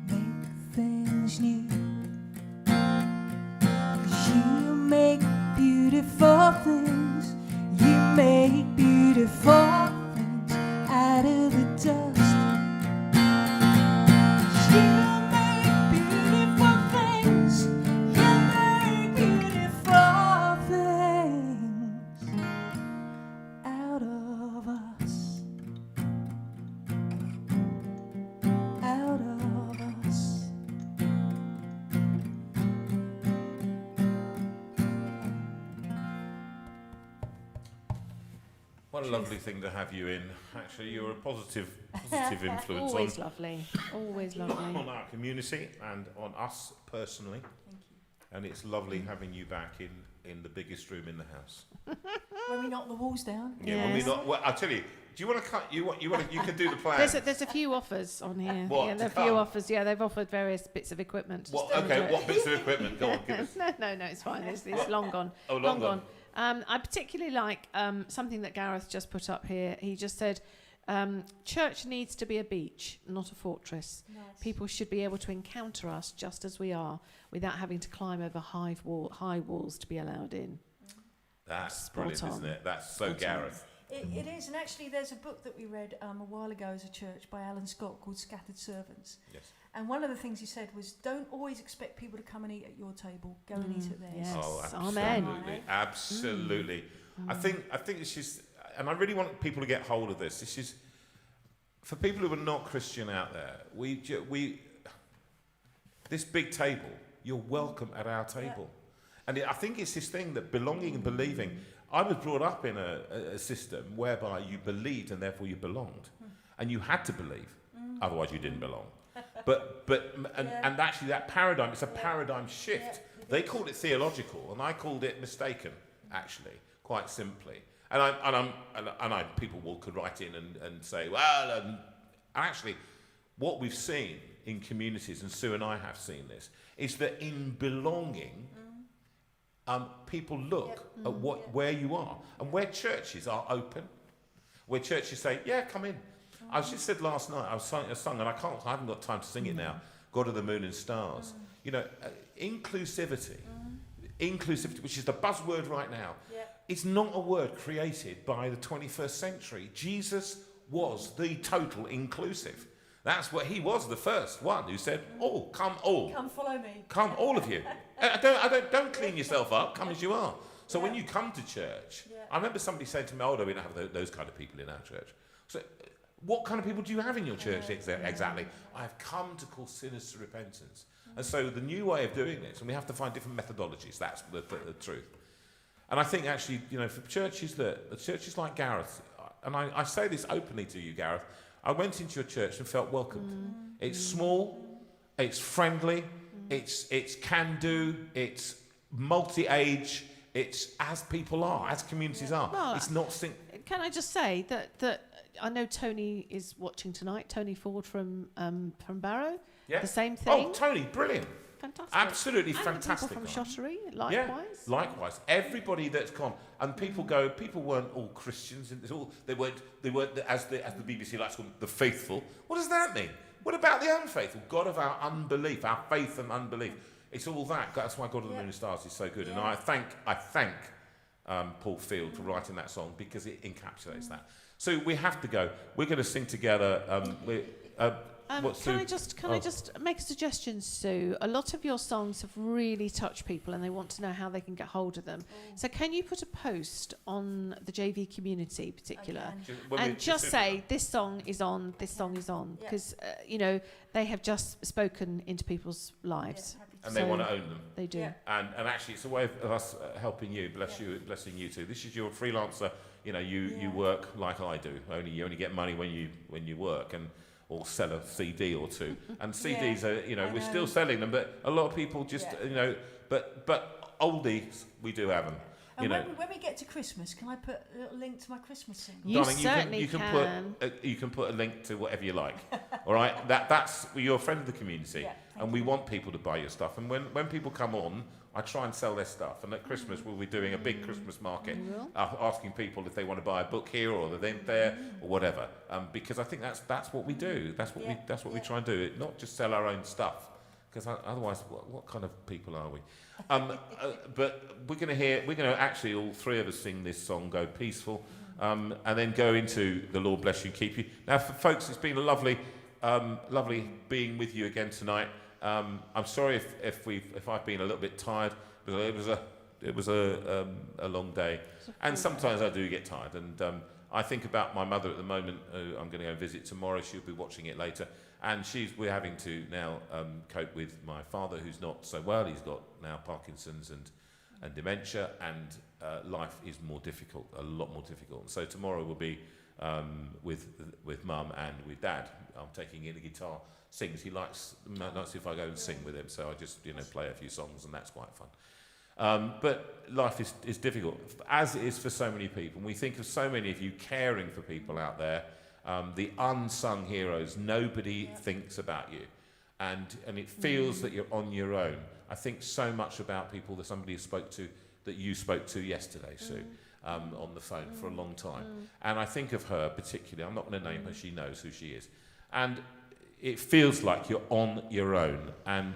Make things new. 'Cause you make beautiful things. You make beautiful things out of the dust. You make beautiful things. You make beautiful things out of us. Out of us. What a lovely thing to have you in. Actually, you're a positive influence Always lovely. Always lovely. on our community and on us personally. Thank you. And it's lovely having you back in the biggest room in the house. When we knock the walls down. Yeah, when we Yes. not. Well, I'll tell you. Do you want to cut? You can do the plan. There's a few offers on here. What, Yeah, there are to a few come? offers. Yeah, they've offered various bits of equipment. What? Just Okay. do it. What bits of equipment? Go on, give us. No, it's fine. It's long gone. Oh, long gone. I particularly like something that Gareth just put up here. He just said, church needs to be a beach, not a fortress. Nice. People should be able to encounter us just as we are, without having to climb over high walls to be allowed in. That's Spot brilliant, on. isn't it? That's so Spot on. Gareth. It is, and actually there's a book that we read a while ago as a church by Alan Scott called Scattered Servants. Yes. And one of the things he said was, don't always expect people to come and eat at your table. Go and eat at theirs. Yes. Oh, Amen. absolutely, absolutely. I think it's just, and I really want people to get hold of this. This is, for people who are not Christian out there, this big table, you're welcome at our table. And I think it's this thing that belonging and believing. I was brought up in a system whereby you believed and therefore you belonged. And you had to believe, otherwise you didn't belong. And actually that paradigm, it's a paradigm shift. They called it theological, and I called it mistaken, actually, quite simply. And people could write in and say, well, and actually, what we've seen in communities, and Sue and I have seen this, is that in belonging, people look at where you are, and where churches are open, where churches say, yeah, come in. I just said last night, I was singing a song, and I haven't got time to sing it now, God of the Moon and Stars. You know, inclusivity, which is the buzzword right now, it's not a word created by the 21st century. Jesus was the total inclusive. That's what he was, the first one who said, come all. Come follow me. Come, all of you. Don't clean yourself up, come as you are. So when you come to church, I remember somebody saying to me, no, we don't have those kind of people in our church. So what kind of people do you have in your church exactly? I've come to call sinners to repentance. And so the new way of doing this, and we have to find different methodologies, that's the truth. And I think actually, you know, for churches like Gareth, and I say this openly to you, Gareth, I went into your church and felt welcomed. It's small, it's friendly, it's can-do, it's multi-age, it's as people are, as communities are. Well, it's not... Can I just say that I know Tony is watching tonight, Tony Ford from Barrow. Yeah. The same thing. Oh, Tony, brilliant. Fantastic. Absolutely and fantastic. And people from Shottery, likewise. Yeah, likewise. Everybody that's gone, and people weren't all Christians. They weren't as the BBC likes to call them, the faithful. What does that mean? What about the unfaithful? God of our unbelief, our faith and unbelief. It's all that. That's why God of the Moon and Stars is so good. And I thank Paul Field for writing that song, because it encapsulates that. So we have to go. We're going to sing together. Can I just make a suggestion, Sue? A lot of your songs have really touched people, and they want to know how they can get hold of them. So can you put a post on the JV community, in particular, and just say this song is on, this song is on, because you know, they have just spoken into people's lives, and they want to own them. They do. Yeah. And actually, it's a way of us helping you, blessing you too. This is your freelancer. You know, you work like I do. You only get money when you work or sell a CD or two. And CDs are, you know, we're still selling them, but a lot of people just, you know, but oldies, we do have them. And when we get to Christmas, can I put a little link to my Christmas single? You certainly can. You can put a link to whatever you like. All right, that's you're a friend of the community, and we want people to buy your stuff. And when people come on, I try and sell their stuff. And at Christmas, we'll be doing a big Christmas market, asking people if they want to buy a book here or there or whatever. Because I think that's what we do. That's what we try and do. Not just sell our own stuff, because otherwise, what kind of people are we? But we're going to actually all three of us sing this song, Go Peaceful, and then go into The Lord Bless You and Keep You. Now, for folks, it's been a lovely being with you again tonight. I'm sorry if I've been a little bit tired, but it was a long day, and sometimes I do get tired. And I think about my mother at the moment, who I'm going to go visit tomorrow. She'll be watching it later, and we're having to now cope with my father, who's not so well. He's got now Parkinson's and dementia, and life is more difficult, a lot more difficult. And so tomorrow will be with Mum and with Dad. I'm taking in a guitar. Sings. He likes if I go and sing with him, so I just play a few songs, and that's quite fun. But life is difficult, as it is for so many people. And we think of so many of you caring for people out there, the unsung heroes. Nobody thinks about you, and it feels that you're on your own. I think so much about people that you spoke to yesterday, Sue, on the phone for a long time. And I think of her particularly. I'm not going to name her. She knows who she is, and it feels like you're on your own, and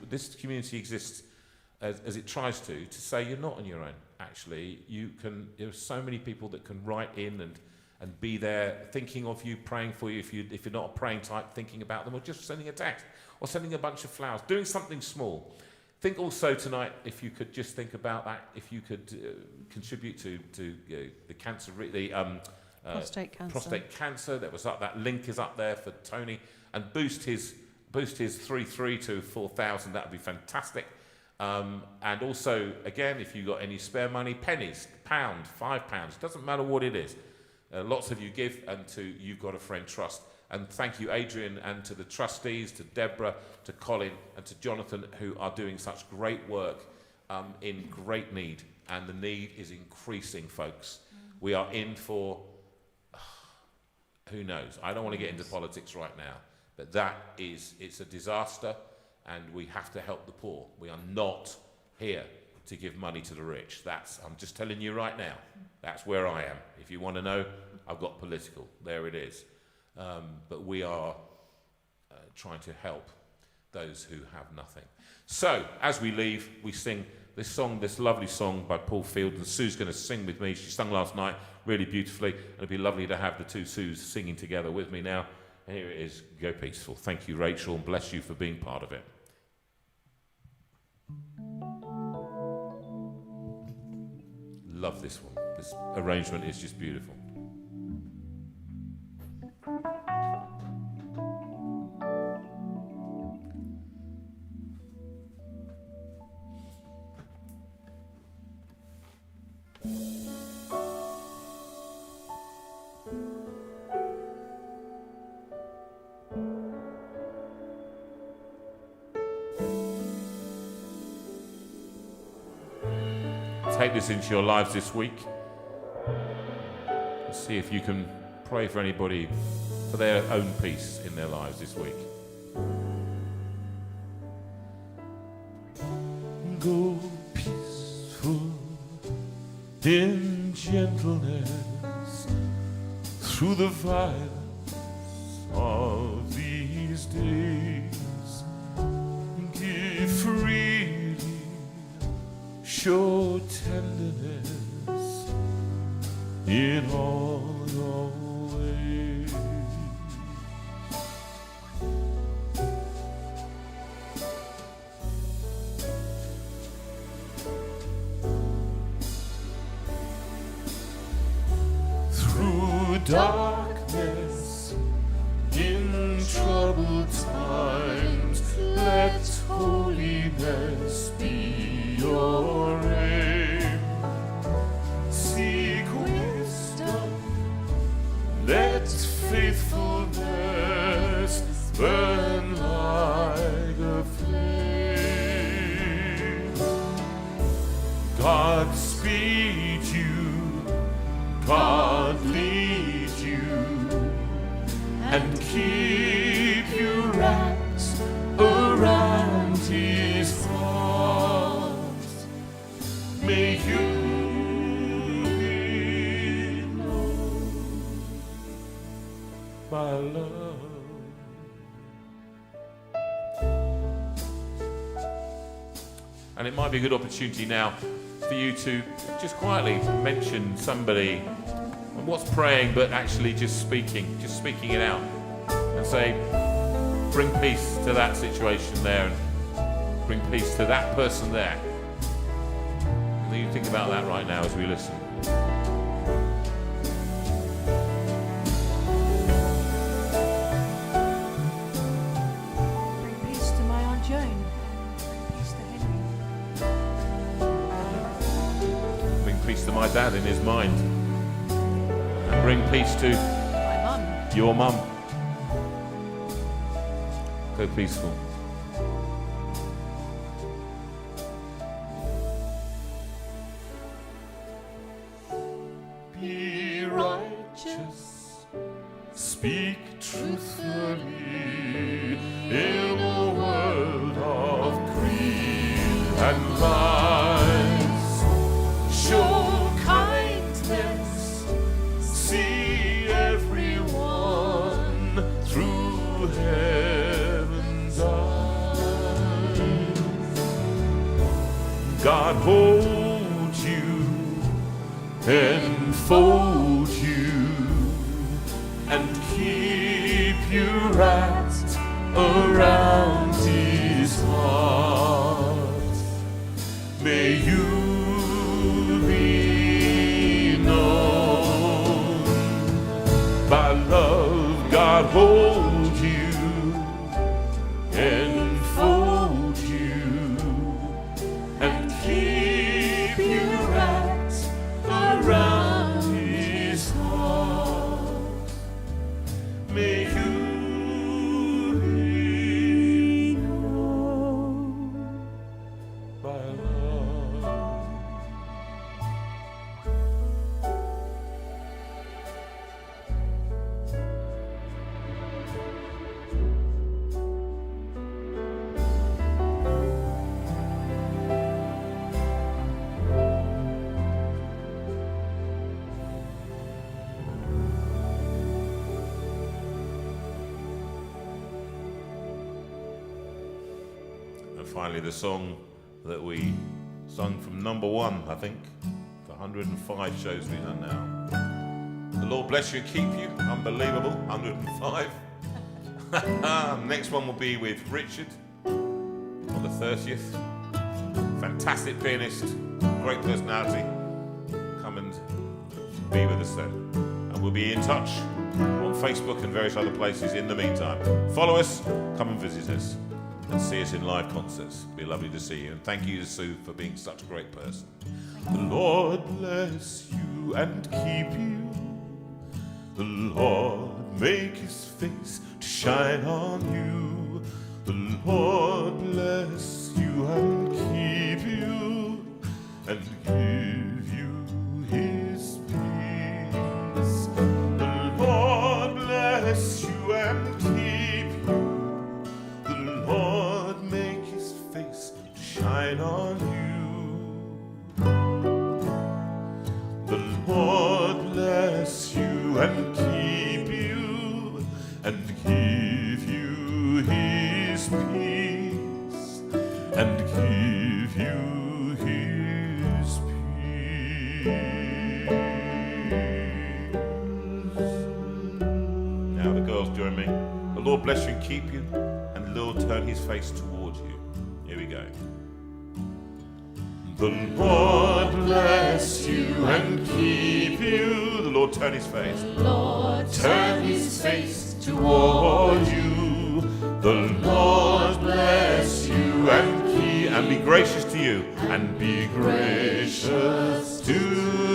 this community exists as it tries to say you're not on your own. Actually, there are so many people that can write in and be there, thinking of you, praying for you. If you're not a praying type, thinking about them, or just sending a text, or sending a bunch of flowers, doing something small. Think also tonight, if you could just think about that, if you could contribute to the cancer, prostate cancer. That was up. That link is up there for Tony, and boost his 3 to 4,000. That would be fantastic. And also, again, if you got any spare money, pennies, £1, £5, doesn't matter what it is. Lots of you give, and to You've Got a Friend Trust. And thank you, Adrian, and to the trustees, to Deborah, to Colin, and to Jonathan, who are doing such great work in great need. And the need is increasing, folks. We are in for, who knows? I don't want to get into politics right now, but it's a disaster, and we have to help the poor. We are not here to give money to the rich. I'm just telling you right now, that's where I am. If you want to know, I've got political. There it is. But we are trying to help those who have nothing. So, as we leave, we sing this song, this lovely song by Paul Field, and Sue's going to sing with me. She sung last night really beautifully. It'll be lovely to have the two Sues singing together with me now. And here it is, Go Peaceful. Thank you, Rachel, and bless you for being part of it. Love this one. This arrangement is just beautiful. Take this into your lives this week. See if you can pray for anybody for their own peace in their lives this week. Go peaceful in gentleness through the violence of these days. Give freely, show tenderness in all your ways. Through darkness, in troubled times, let holiness be your aim. Seek wisdom, let faithfulness burn like a flame. God speed you, God lead you, and keep you wrapped around His heart. May you be known by love. And it might be a good opportunity now for you to just quietly mention somebody, and what's praying, but actually just speaking it out, and say, bring peace to that situation there, and bring peace to that person there. And you think about that right now as we listen. Bring peace to my Aunt Joan. Peace to Henry. Bring peace to my dad in his mind. And bring peace to My mum. your mum. Go peaceful. Be righteous, speak truthfully in a world of greed and lies. Show kindness, see everyone through heaven's eyes. God hold you, enfold you, and keep you wrapped around His heart. May you be known God hold you, enfold you, and keep you wrapped around his heart. May you be known by love. And finally, the song that we sung from number 1, I think, for 105 shows we've done now. The Lord bless you and keep you. Unbelievable, 105. Next one will be with Richard on the 30th. Fantastic pianist, great personality. Come and be with us then. And we'll be in touch on Facebook and various other places in the meantime. Follow us, come and visit us, and see us in live concerts. It'll be lovely to see you. And thank you to Sue for being such a great person. The Lord bless you and keep you. The Lord make his face to shine on you. The Lord bless you and keep you, and give you his peace. The Lord bless you and keep you. The Lord make his face to shine on you. The Lord bless you and keep you, and give you his peace, and give you his peace. Now the girls join me. The Lord bless you and keep you, and the Lord turn his face towards you. Here we go. The Lord bless you and keep you. The Lord turn his face. The Lord Turn his face toward you. The Lord bless you and be gracious to you, and be gracious to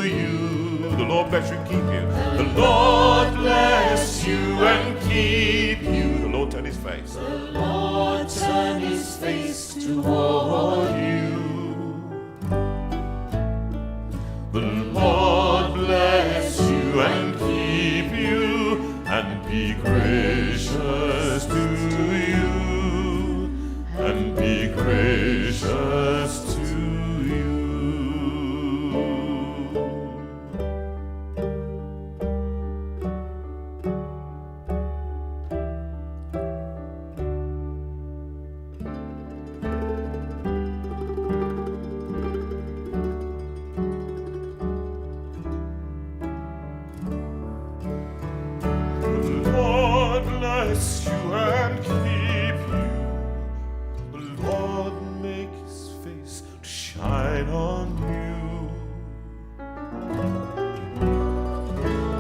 you. The Lord bless you and keep you. The Lord bless you and keep you. The Lord turn his face. The Lord turn his face toward you. The Lord bless you and keep you, and be gracious to you, and be gracious to you. The Lord bless you and keep you. The Lord make his face to shine on you.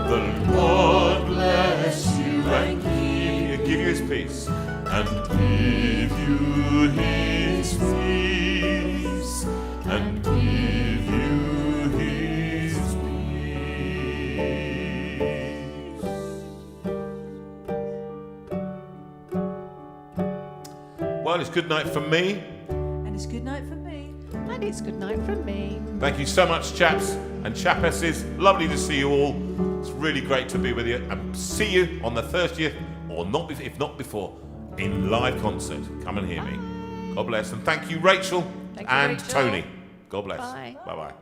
The Lord bless you and give you his peace, and give you his peace, and give you his peace. Well, it's good night from me. And it's good night for me. And it's good night from me. Thank you so much, chaps and chapesses. Lovely to see you all. It's really great to be with you. And see you on the 30th, or not, if not before, in live concert. Come and hear me. God bless. And thank you, Rachel Thank you, and Rachel. Tony. God bless. Bye. Bye-bye.